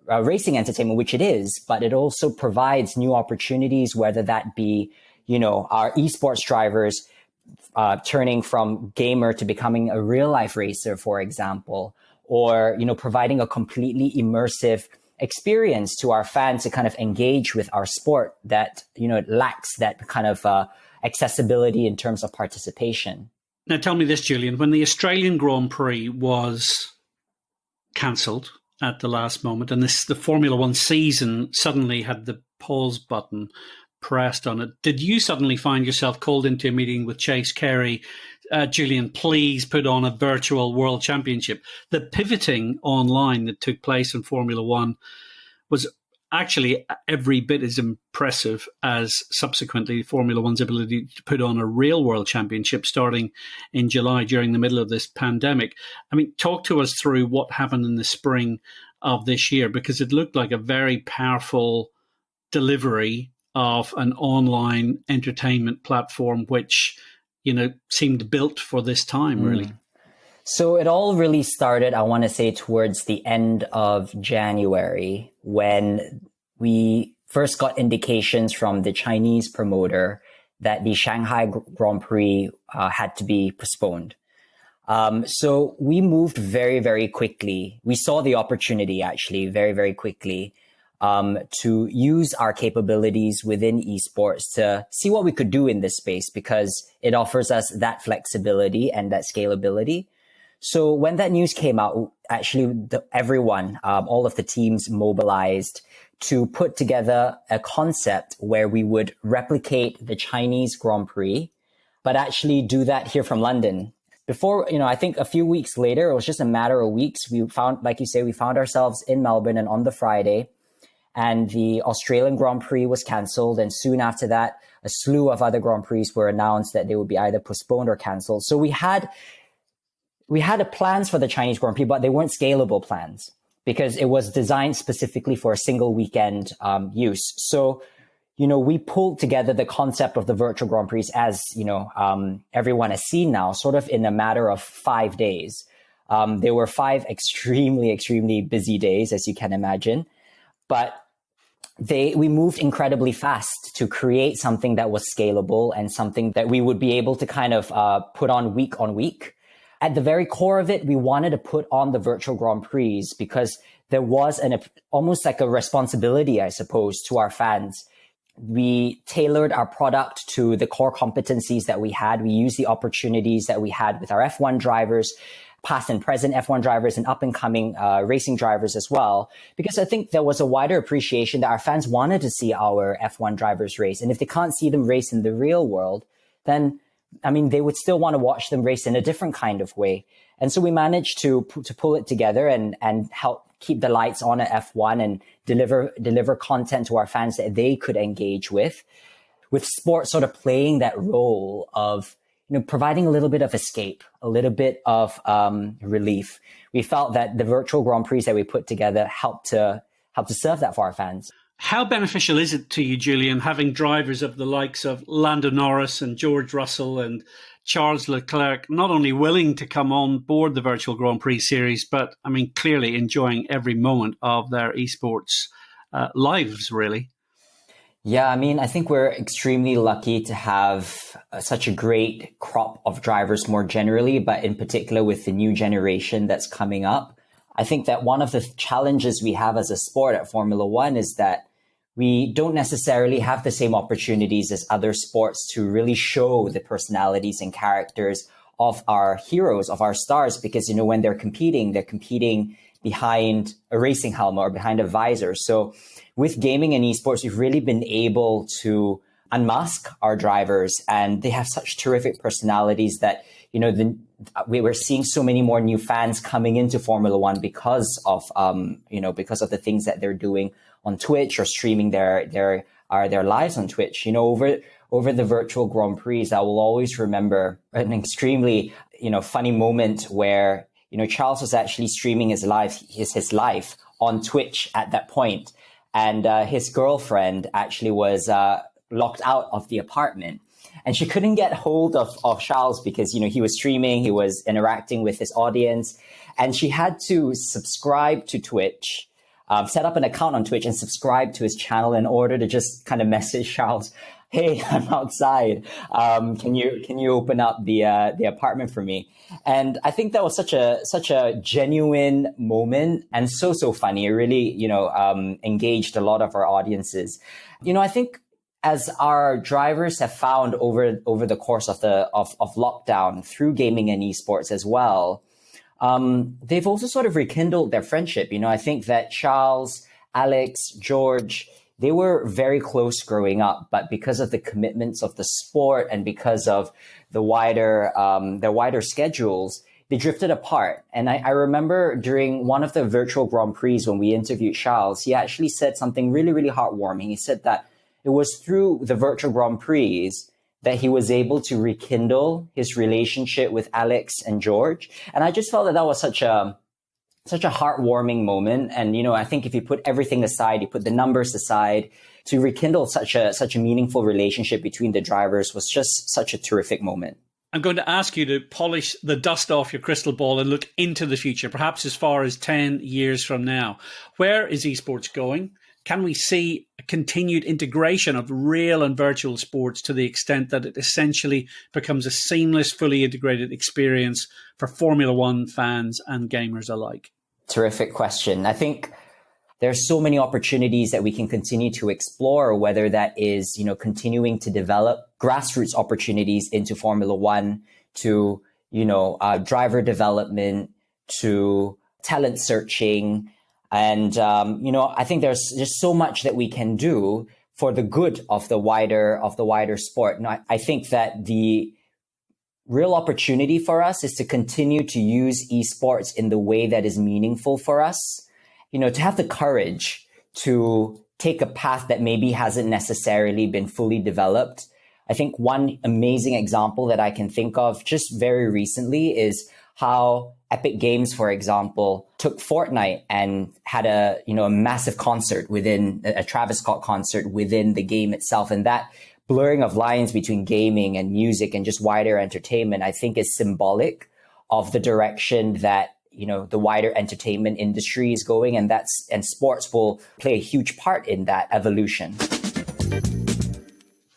racing entertainment, which it is, but it also provides new opportunities, whether that be, our esports drivers turning from gamer to becoming a real life racer, for example, or, providing a completely immersive experience to our fans to kind of engage with our sport that, lacks that kind of accessibility in terms of participation. Now, tell me this, Julian, when the Australian Grand Prix was cancelled at the last moment, and the Formula One season suddenly had the pause button pressed on it, did you suddenly find yourself called into a meeting with Chase Carey? Julian, please put on a virtual world championship. The pivoting online that took place in Formula One was actually every bit as impressive as subsequently Formula One's ability to put on a real world championship starting in July during the middle of this pandemic. I mean, talk to us through what happened in the spring of this year, because it looked like a very powerful delivery of an online entertainment platform, which, seemed built for this time, really. So it all really started, I want to say, towards the end of January, when we first got indications from the Chinese promoter that the Shanghai Grand Prix had to be postponed. So we moved very, very quickly. We saw the opportunity, actually, very, very quickly, to use our capabilities within esports to see what we could do in this space, because it offers us that flexibility and that scalability. So when that news came out, actually everyone, all of the teams mobilized to put together a concept where we would replicate the Chinese Grand Prix, but actually do that here from London. Before, I think a few weeks later, it was just a matter of weeks, we found, like you say, we found ourselves in Melbourne, and on the Friday, and the Australian Grand Prix was cancelled. And soon after that, a slew of other Grand Prix were announced that they would be either postponed or cancelled. So we had plans for the Chinese Grand Prix, but they weren't scalable plans because it was designed specifically for a single weekend use. So, we pulled together the concept of the virtual Grand Prix, as, everyone has seen now, sort of in a matter of 5 days. There were 5 extremely, extremely busy days, as you can imagine. But we moved incredibly fast to create something that was scalable and something that we would be able to kind of put on week. At the very core of it, we wanted to put on the virtual Grand Prix because there was almost like a responsibility, I suppose, to our fans. We tailored our product to the core competencies that we had. We used the opportunities that we had with our F1 drivers, past and present F1 drivers, and up-and-coming racing drivers as well, because I think there was a wider appreciation that our fans wanted to see our F1 drivers race. And if they can't see them race in the real world, then, they would still want to watch them race in a different kind of way. And so we managed to pull it together and help keep the lights on at F1 and deliver content to our fans that they could engage with sports sort of playing that role of, providing a little bit of escape, a little bit of relief. We felt that the virtual Grand Prix that we put together helped to serve that for our fans. How beneficial is it to you, Julian, having drivers of the likes of Lando Norris and George Russell and Charles Leclerc not only willing to come on board the virtual Grand Prix series, but, clearly enjoying every moment of their esports lives, really? Yeah, I think we're extremely lucky to have such a great crop of drivers more generally, but in particular with the new generation that's coming up. I think that one of the challenges we have as a sport at Formula One is that we don't necessarily have the same opportunities as other sports to really show the personalities and characters of our heroes, of our stars, because, when they're competing behind a racing helmet or behind a visor. So with gaming and esports, we've really been able to unmask our drivers, and they have such terrific personalities that, we were seeing so many more new fans coming into Formula One because of the things that they're doing on Twitch or streaming their lives on Twitch. Over the virtual Grand Prix, I will always remember an extremely, funny moment where, Charles was actually streaming his life on Twitch at that point. And his girlfriend actually was locked out of the apartment. And she couldn't get hold of Charles because, he was streaming, he was interacting with his audience. And she had to subscribe to Twitch, set up an account on Twitch and subscribe to his channel in order to just kind of message Charles Hey, I'm outside. Can you open up the apartment for me? And I think that was such a genuine moment and so funny. It really, engaged a lot of our audiences. I think as our drivers have found over the course of lockdown through gaming and esports as well, they've also sort of rekindled their friendship. I think that Charles, Alex, George, they were very close growing up, but because of the commitments of the sport and because of their wider schedules, they drifted apart. And I remember during one of the virtual Grand Prix when we interviewed Charles, he actually said something really, really heartwarming. He said that it was through the virtual Grand Prix that he was able to rekindle his relationship with Alex and George. And I just felt that was such a heartwarming moment. And, I think if you put everything aside, you put the numbers aside, to rekindle such a meaningful relationship between the drivers was just such a terrific moment. I'm going to ask you to polish the dust off your crystal ball and look into the future, perhaps as far as 10 years from now. Where is esports going? Can we see a continued integration of real and virtual sports to the extent that it essentially becomes a seamless, fully integrated experience for Formula One fans and gamers alike? Terrific question. I think there's so many opportunities that we can continue to explore, whether that is, continuing to develop grassroots opportunities into Formula One, to, driver development, to talent searching. And, I think there's just so much that we can do for the good of the wider sport. And I think that the real opportunity for us is to continue to use esports in the way that is meaningful for us, to have the courage to take a path that maybe hasn't necessarily been fully developed. I think one amazing example that I can think of just very recently is how Epic Games, for example, took Fortnite and had a massive concert within a Travis Scott concert within the game itself. And that blurring of lines between gaming and music and just wider entertainment, I think, is symbolic of the direction that, the wider entertainment industry is going. And sports will play a huge part in that evolution.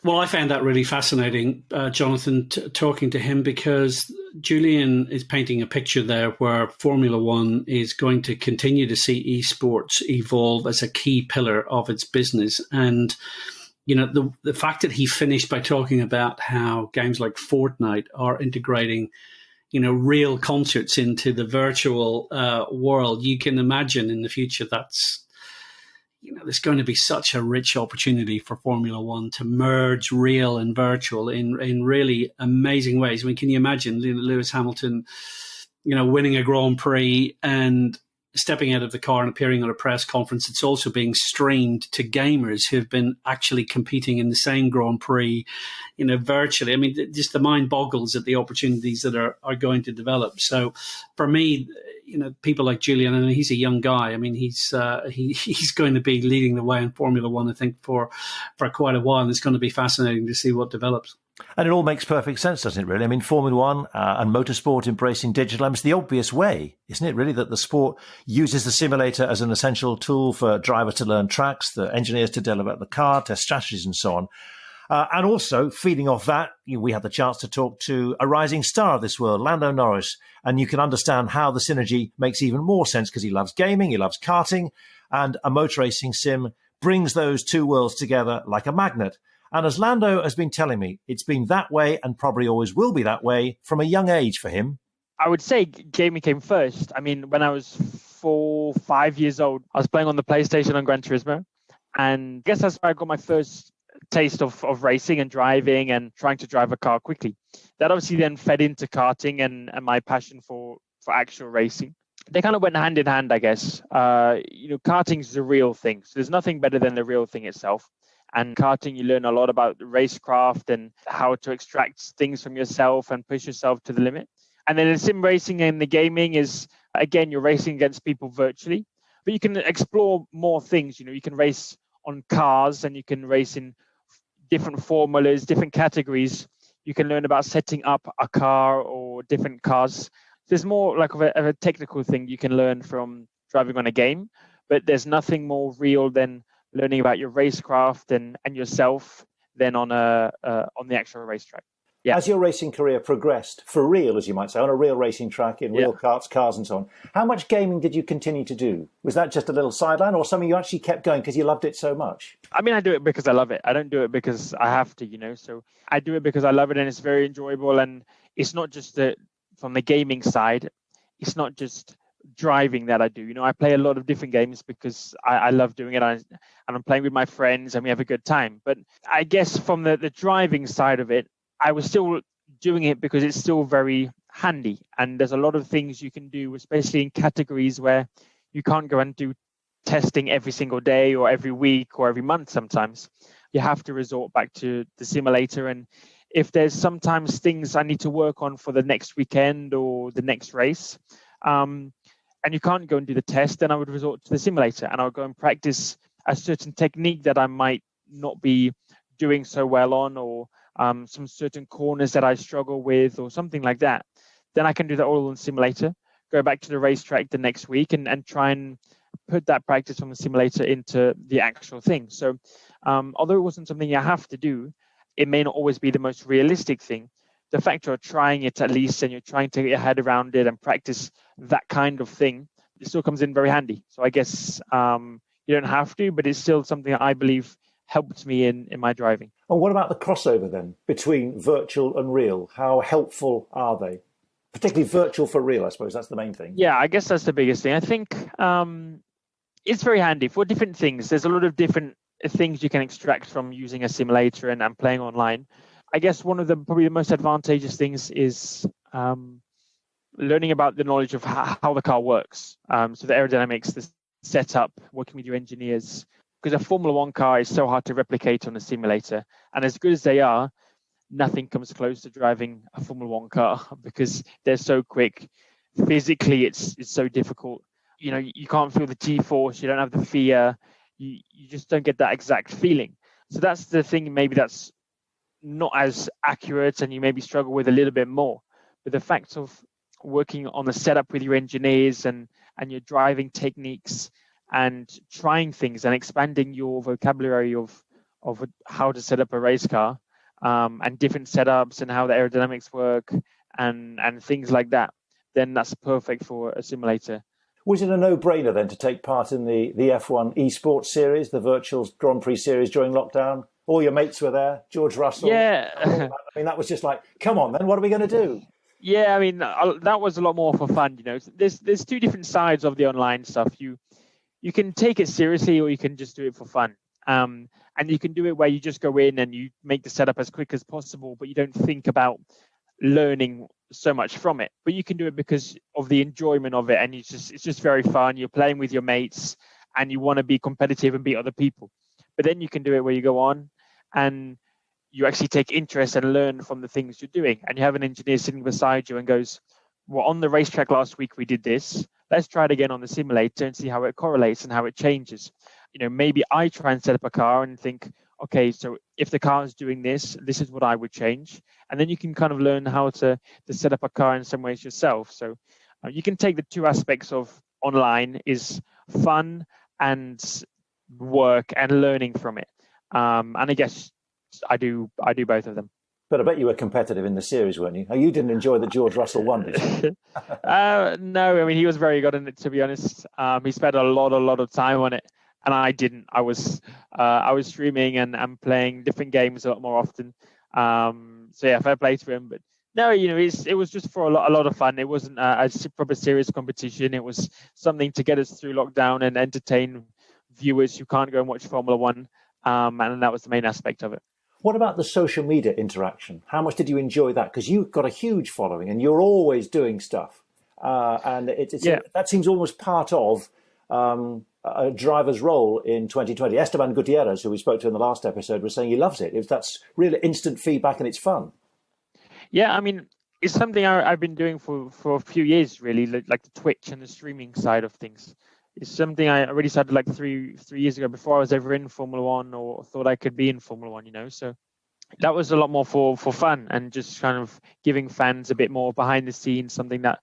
Well, I found that really fascinating, Jonathan, talking to him, because Julian is painting a picture there where Formula One is going to continue to see esports evolve as a key pillar of its business. And, the fact that he finished by talking about how games like Fortnite are integrating, real concerts into the virtual world, you can imagine in the future that's, there's going to be such a rich opportunity for Formula One to merge real and virtual in really amazing ways. I mean, can you imagine Lewis Hamilton, winning a Grand Prix and stepping out of the car and appearing at a press conference? It's also being streamed to gamers who've been actually competing in the same Grand Prix, virtually. I mean, just the mind boggles at the opportunities that are going to develop. So for me, people like Julian, and he's a young guy. I mean, he's going to be leading the way in Formula One, I think, for quite a while. And it's going to be fascinating to see what develops. And it all makes perfect sense, doesn't it, really? I mean, Formula One and motorsport embracing digital, it's the obvious way, isn't it, really, that the sport uses the simulator as an essential tool for drivers to learn tracks, the engineers to develop the car, test strategies and so on. And also, feeding off that, we had the chance to talk to a rising star of this world, Lando Norris, and you can understand how the synergy makes even more sense because he loves gaming, he loves karting, and a motor racing sim brings those two worlds together like a magnet. And as Lando has been telling me, it's been that way and probably always will be that way from a young age for him. I would say gaming came first. I mean, when I was 4-5 years old, I was playing on the PlayStation on Gran Turismo. And I guess that's where I got my first taste of racing and driving and trying to drive a car quickly. That obviously then fed into karting and my passion for actual racing. They kind of went hand in hand, I guess. Karting is the real thing. So there's nothing better than the real thing itself. And karting, you learn a lot about racecraft and how to extract things from yourself and push yourself to the limit. And then the sim racing and the gaming is, again, you're racing against people virtually, but you can explore more things. You can race on cars and you can race in different formulas, different categories. You can learn about setting up a car or different cars. There's more like of a technical thing you can learn from driving on a game, but there's nothing more real than learning about your racecraft and yourself than on the actual racetrack. Yeah. As your racing career progressed, for real, as you might say, on a real racing track, in real karts, cars and so on, how much gaming did you continue to do? Was that just a little sideline or something you actually kept going because you loved it so much? I mean, I do it because I love it. I don't do it because I have to, So I do it because I love it and it's very enjoyable. And it's not just from the gaming side, it's not just driving that I do. I play a lot of different games because I love doing it. And I'm playing with my friends and we have a good time. But I guess from the driving side of it, I was still doing it because it's still very handy. And there's a lot of things you can do, especially in categories where you can't go and do testing every single day or every week or every month sometimes. You have to resort back to the simulator. And if there's sometimes things I need to work on for the next weekend or the next race, and you can't go and do the test, then I would resort to the simulator and I would go and practice a certain technique that I might not be doing so well on, or some certain corners that I struggle with or something like that. Then I can do that all on the simulator, go back to the racetrack the next week and try and put that practice from the simulator into the actual thing. So although it wasn't something you have to do, it may not always be the most realistic thing. The fact you're trying it at least and you're trying to get your head around it and practice that kind of thing, it still comes in very handy. So I guess you don't have to, but it's still something that I believe helped me in my driving. And what about the crossover then between virtual and real? How helpful are they? Particularly virtual for real, I suppose. That's the main thing. Yeah, I guess that's the biggest thing. I think it's very handy for different things. There's a lot of different things you can extract from using a simulator and playing online. I guess one of the probably the most advantageous things is learning about the knowledge of how the car works. So the aerodynamics, the setup, working with your engineers. Because a Formula One car is so hard to replicate on a simulator. And as good as they are, nothing comes close to driving a Formula One car because they're so quick. Physically, it's so difficult. You can't feel the G-force, you don't have the fear, you just don't get that exact feeling. So that's the thing, maybe that's not as accurate and you maybe struggle with a little bit more. But the fact of working on the setup with your engineers and your driving techniques and trying things and expanding your vocabulary of how to set up a race car and different setups and how the aerodynamics work and things like that, then that's perfect for a simulator. Was it a no-brainer then to take part in the F1 eSports series, the virtual Grand Prix series during lockdown? All your mates were there, George Russell. Yeah. I mean, that was just like, come on then, what are we going to do? Yeah, I mean, that was a lot more for fun, There's two different sides of the online stuff. You can take it seriously or you can just do it for fun. And you can do it where you just go in and you make the setup as quick as possible, but you don't think about learning so much from it. But you can do it because of the enjoyment of it, and it's just very fun. You're playing with your mates and you want to be competitive and beat other people. But then you can do it where you go on and you actually take interest and learn from the things you're doing. And you have an engineer sitting beside you and goes, well, on the racetrack last week we did this. Let's try it again on the simulator and see how it correlates and how it changes. Maybe I try and set up a car and think, okay, so if the car is doing this, this is what I would change. And then you can kind of learn how to set up a car in some ways yourself. So you can take the two aspects of online is fun and work and learning from it. And I guess I do both of them. But I bet you were competitive in the series, weren't you? You didn't enjoy that George Russell won, did you? No, I mean, he was very good in it, to be honest. He spent a lot of time on it, and I didn't. I was streaming and playing different games a lot more often. So yeah, fair play to him. But no, it was just for a lot of fun. It wasn't a proper serious competition. It was something to get us through lockdown and entertain viewers who can't go and watch Formula One. And that was the main aspect of it. What about the social media interaction? How much did you enjoy that? Because you've got a huge following and you're always doing stuff. And that seems almost part of a driver's role in 2020. Esteban Gutierrez, who we spoke to in the last episode, was saying he loves it. That's really instant feedback and it's fun. Yeah, I mean, it's something I've been doing for a few years, really, like the Twitch and the streaming side of things. It's something I already started like three years ago before I was ever in Formula One or thought I could be in Formula One, So that was a lot more for fun and just kind of giving fans a bit more behind the scenes, something that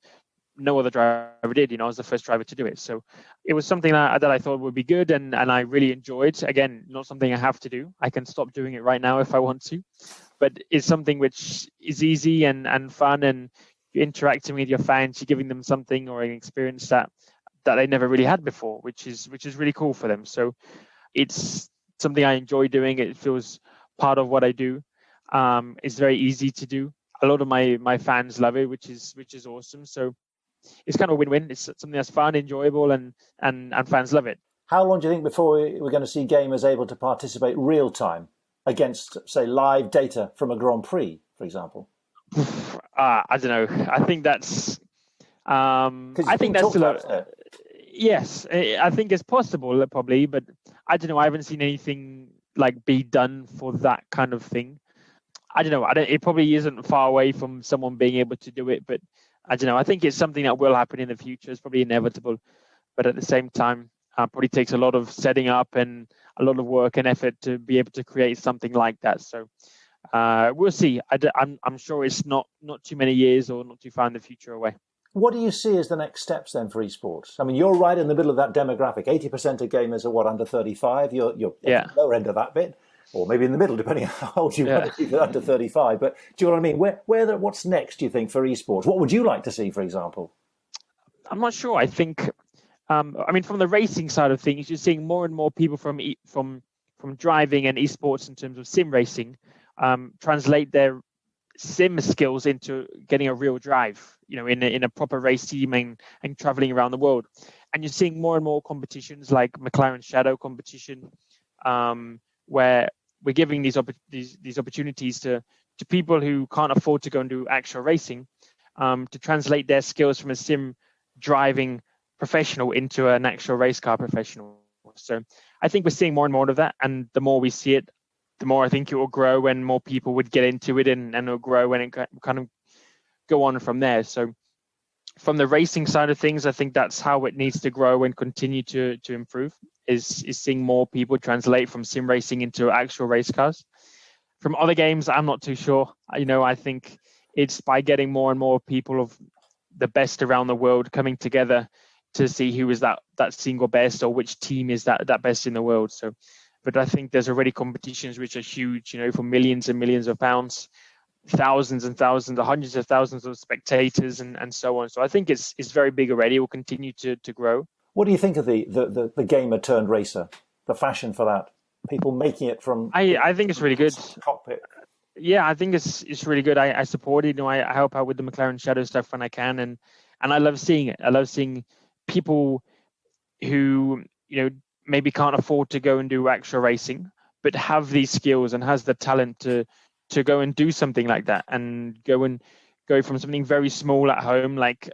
no other driver did. I was the first driver to do it. So it was something that I thought would be good, and I really enjoyed. Again, not something I have to do. I can stop doing it right now if I want to, but it's something which is easy and fun, and you're interacting with your fans, you're giving them something or an experience that they never really had before, which is really cool for them. So it's something I enjoy doing. It feels part of what I do. It's very easy to do. A lot of my fans love it, which is awesome. So it's kind of a win-win. It's something that's fun, enjoyable, and fans love it. How long do you think before we're going to see gamers able to participate real time against, say, live data from a Grand Prix, for example? I don't know. I think that's. I think that's still. Yes, I think it's possible, probably, but I don't know. I haven't seen anything like be done for that kind of thing. I don't know. It probably isn't far away from someone being able to do it, but I don't know. I think it's something that will happen in the future. It's probably inevitable, but at the same time, probably takes a lot of setting up and a lot of work and effort to be able to create something like that. So we'll see. I'm sure it's not too many years or not too far in the future away. What do you see as the next steps then for esports? I mean, you're right in the middle of that demographic. 80% of gamers are under 35. You're at the lower end of that bit, or maybe in the middle, depending on how old you are, if you're under 35. But do you know what I mean? What's next, do you think, for esports? What would you like to see, for example? I'm not sure. I think, from the racing side of things, you're seeing more and more people from driving and esports in terms of sim racing translate their sim skills into getting a real drive, in a proper race team and traveling around the world. And you're seeing more and more competitions like McLaren Shadow competition, where we're giving these opportunities to people who can't afford to go and do actual racing, to translate their skills from a sim driving professional into an actual race car professional. So I think we're seeing more and more of that, and the more we see it, the more I think it will grow and more people would get into it, and it'll grow and it kind of go on from there. So from the racing side of things, I think that's how it needs to grow and continue to improve, is seeing more people translate from sim racing into actual race cars. From other games, I'm not too sure. I think it's by getting more and more people of the best around the world coming together to see who is that single best, or which team is that best in the world. So, but I think there's already competitions which are huge, for millions and millions of pounds, thousands and thousands, or hundreds of thousands of spectators, and so on. So I think it's very big already. It will continue to grow. What do you think of the gamer turned racer, the fashion for that? People making it from... I think it's really good. Cockpit. Yeah, I think it's really good. I support it. I help out with the McLaren Shadow stuff when I can, and I love seeing it. I love seeing people who maybe can't afford to go and do actual racing, but have these skills and has the talent to go and do something like that, and go from something very small at home, like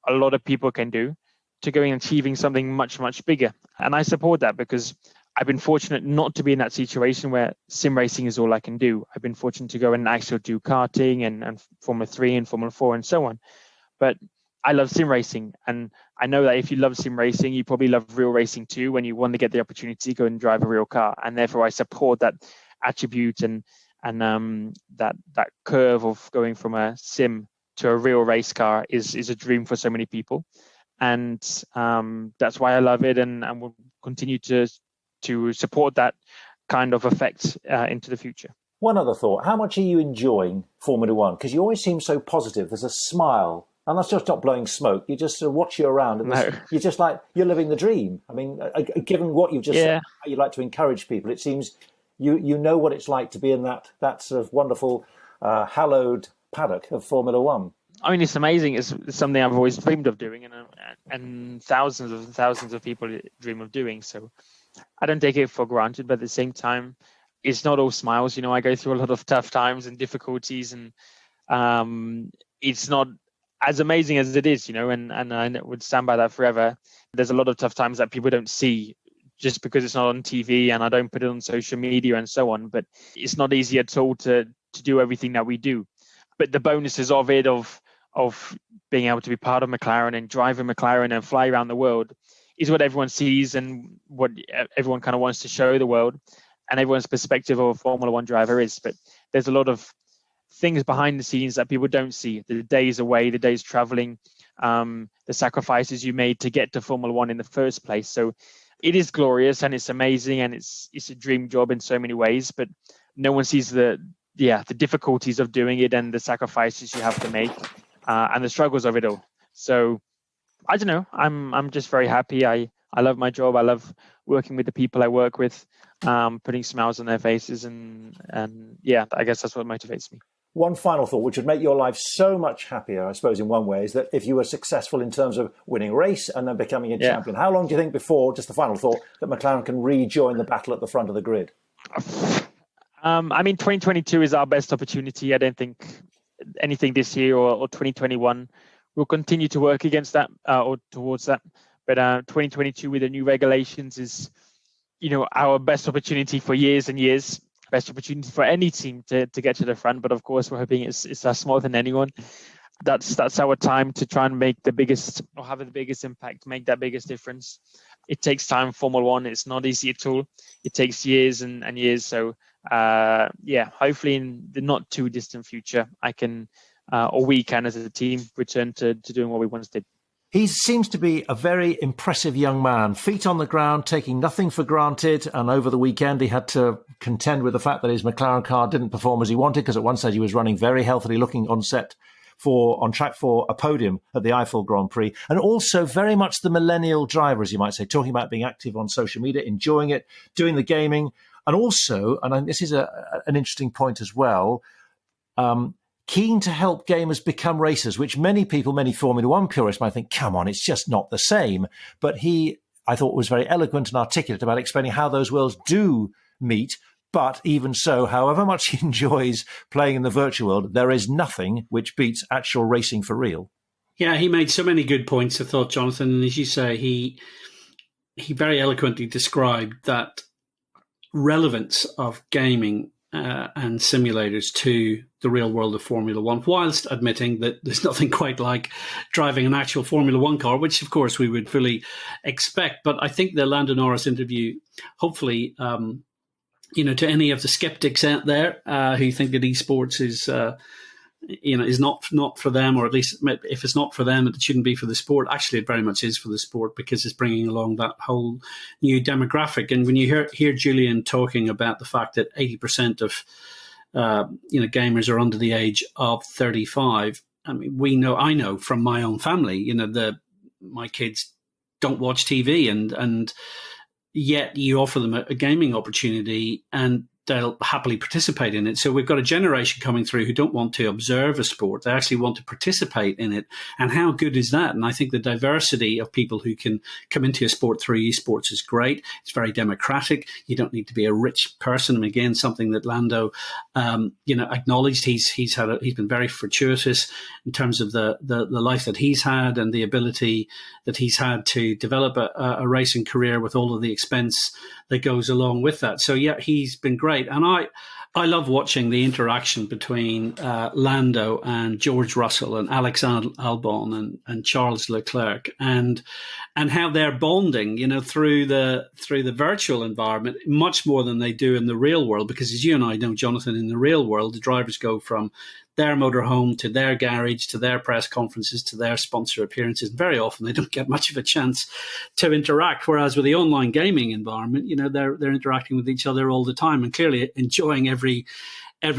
a lot of people can do, to going and achieving something much, much bigger. And I support that, because I've been fortunate not to be in that situation where sim racing is all I can do. I've been fortunate to go and actually do karting and Formula 3 and Formula 4 and so on. But I love sim racing, and I know that if you love sim racing, you probably love real racing too, when you want to get the opportunity to go and drive a real car. And therefore I support that attribute and that curve of going from a sim to a real race car is a dream for so many people. And that's why I love it, and will continue to support that kind of effect into the future. One other thought: how much are you enjoying Formula One? Because you always seem so positive. There's a smile, and that's just not blowing smoke. You just sort of watch you around, and you're just like you're living the dream. I mean, given what you've just said, how you like to encourage people, it seems you know what it's like to be in that sort of wonderful, hallowed paddock of Formula One. I mean, it's amazing. It's something I've always dreamed of doing, and thousands of people dream of doing. So I don't take it for granted, but at the same time, it's not all smiles. I go through a lot of tough times and difficulties, and it's not as amazing as it is, and I would stand by that forever. There's a lot of tough times that people don't see just because it's not on TV, and I don't put it on social media and so on. But it's not easy at all to do everything that we do. But the bonuses of it, of being able to be part of McLaren and drive a McLaren and fly around the world, is what everyone sees and what everyone kind of wants to show the world, and everyone's perspective of a Formula One driver is. But there's a lot of things behind the scenes that people don't see: the days away, the days traveling, the sacrifices you made to get to Formula One in the first place. So it is glorious and it's amazing and it's a dream job in so many ways, but no one sees the difficulties of doing it and the sacrifices you have to make and the struggles of it all. So I don't know. I'm just very happy. I love my job. I love working with the people I work with, putting smiles on their faces, and yeah, I guess that's what motivates me. One final thought, which would make your life so much happier, I suppose, in one way, is that if you were successful in terms of winning a race and then becoming a champion, how long do you think before, just the final thought, that McLaren can rejoin the battle at the front of the grid? I mean, 2022 is our best opportunity. I don't think anything this year or 2021 will continue to work against that or towards that. But 2022 with the new regulations is, our best opportunity for years and years. Best opportunity for any team to get to the front. But of course, we're hoping it's us more than anyone. That's our time to try and make the biggest or have the biggest impact, make that biggest difference. It takes time. Formula One, it's not easy at all. It takes years and years. So hopefully in the not too distant future, I can or we can as a team return to doing what we once did. He seems to be a very impressive young man, feet on the ground, taking nothing for granted. And over the weekend, he had to contend with the fact that his McLaren car didn't perform as he wanted, because at one stage he was running very healthily, looking on track for a podium at the Eiffel Grand Prix. And also very much the millennial driver, as you might say, talking about being active on social media, enjoying it, doing the gaming. And also, and this is an interesting point as well, keen to help gamers become racers, which many Formula One purists might think, come on, it's just not the same. But he, I thought, was very eloquent and articulate about explaining how those worlds do meet. But even so, however much he enjoys playing in the virtual world, there is nothing which beats actual racing for real. Yeah, he made so many good points, I thought, Jonathan. And as you say, he very eloquently described that relevance of gaming and simulators to the real world of Formula One, whilst admitting that there's nothing quite like driving an actual Formula One car, which of course we would fully expect. But I think the Lando Norris interview, hopefully, to any of the skeptics out there who think that eSports is not for them, or at least if it's not for them, it shouldn't be for the sport. Actually, it very much is for the sport, because it's bringing along that whole new demographic. And when you hear Julian talking about the fact that 80% of gamers are under the age of 35, I mean, I know from my own family, my kids don't watch TV, and yet you offer them a gaming opportunity and they'll happily participate in it. So we've got a generation coming through who don't want to observe a sport. They actually want to participate in it. And how good is that? And I think the diversity of people who can come into a sport through esports is great. It's very democratic. You don't need to be a rich person. And again, something that Lando, acknowledged. He's been very fortuitous in terms of the life that he's had and the ability that he's had to develop a racing career with all of the expense that goes along with that. So yeah, he's been great. And I love watching the interaction between Lando and George Russell and Alex Albon and Charles Leclerc, and how they're bonding, through the virtual environment much more than they do in the real world. Because as you and I know, Jonathan, in the real world, the drivers go from their motorhome to their garage to their press conferences to their sponsor appearances. And very often they don't get much of a chance to interact. Whereas with the online gaming environment, they're interacting with each other all the time and clearly enjoying every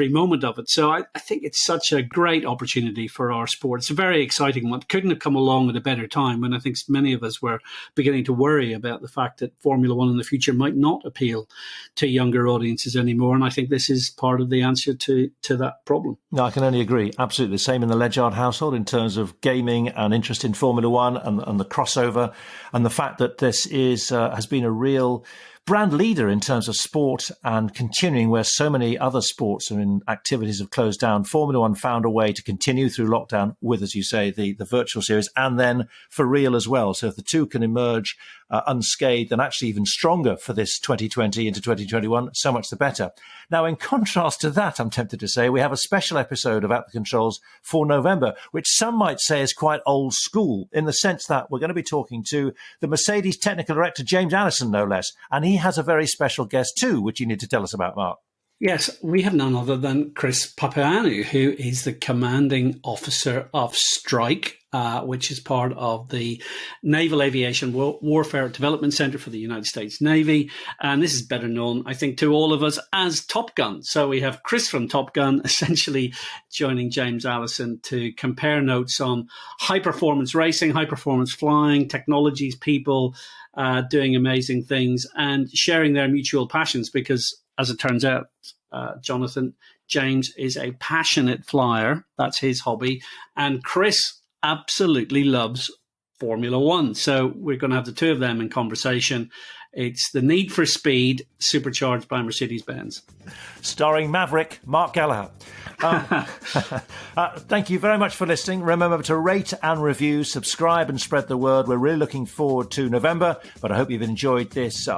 moment of it. So I think it's such a great opportunity for our sport. It's a very exciting one. Couldn't have come along at a better time when I think many of us were beginning to worry about the fact that Formula One in the future might not appeal to younger audiences anymore. And I think this is part of the answer to that problem. No, I can only agree. Absolutely the same in the Ledyard household in terms of gaming and interest in Formula One and the crossover, and the fact that this has been a real brand leader in terms of sport and continuing where so many other sports and activities have closed down. Formula One found a way to continue through lockdown with, as you say, the virtual series, and then for real as well. So if the two can emerge unscathed and actually even stronger for this 2020 into 2021, so much the better. Now, in contrast to that, I'm tempted to say we have a special episode of At the Controls for November, which some might say is quite old school in the sense that we're going to be talking to the Mercedes technical director, James Allison, no less. And he has a very special guest too, which you need to tell us about, Mark. Yes, we have none other than Chris Papaioannou, who is the commanding officer of Strike, which is part of the Naval Aviation Warfare Development Center for the United States Navy. And this is better known, I think, to all of us as Top Gun. So we have Chris from Top Gun essentially joining James Allison to compare notes on high-performance racing, high-performance flying, technologies, people doing amazing things, and sharing their mutual passions because, as it turns out, Jonathan, James is a passionate flyer. That's his hobby. And Chris absolutely loves Formula One. So we're going to have the two of them in conversation. It's The Need for Speed, supercharged by Mercedes-Benz. Starring Maverick, Mark Gallagher. Thank you very much for listening. Remember to rate and review, subscribe and spread the word. We're really looking forward to November, but I hope you've enjoyed this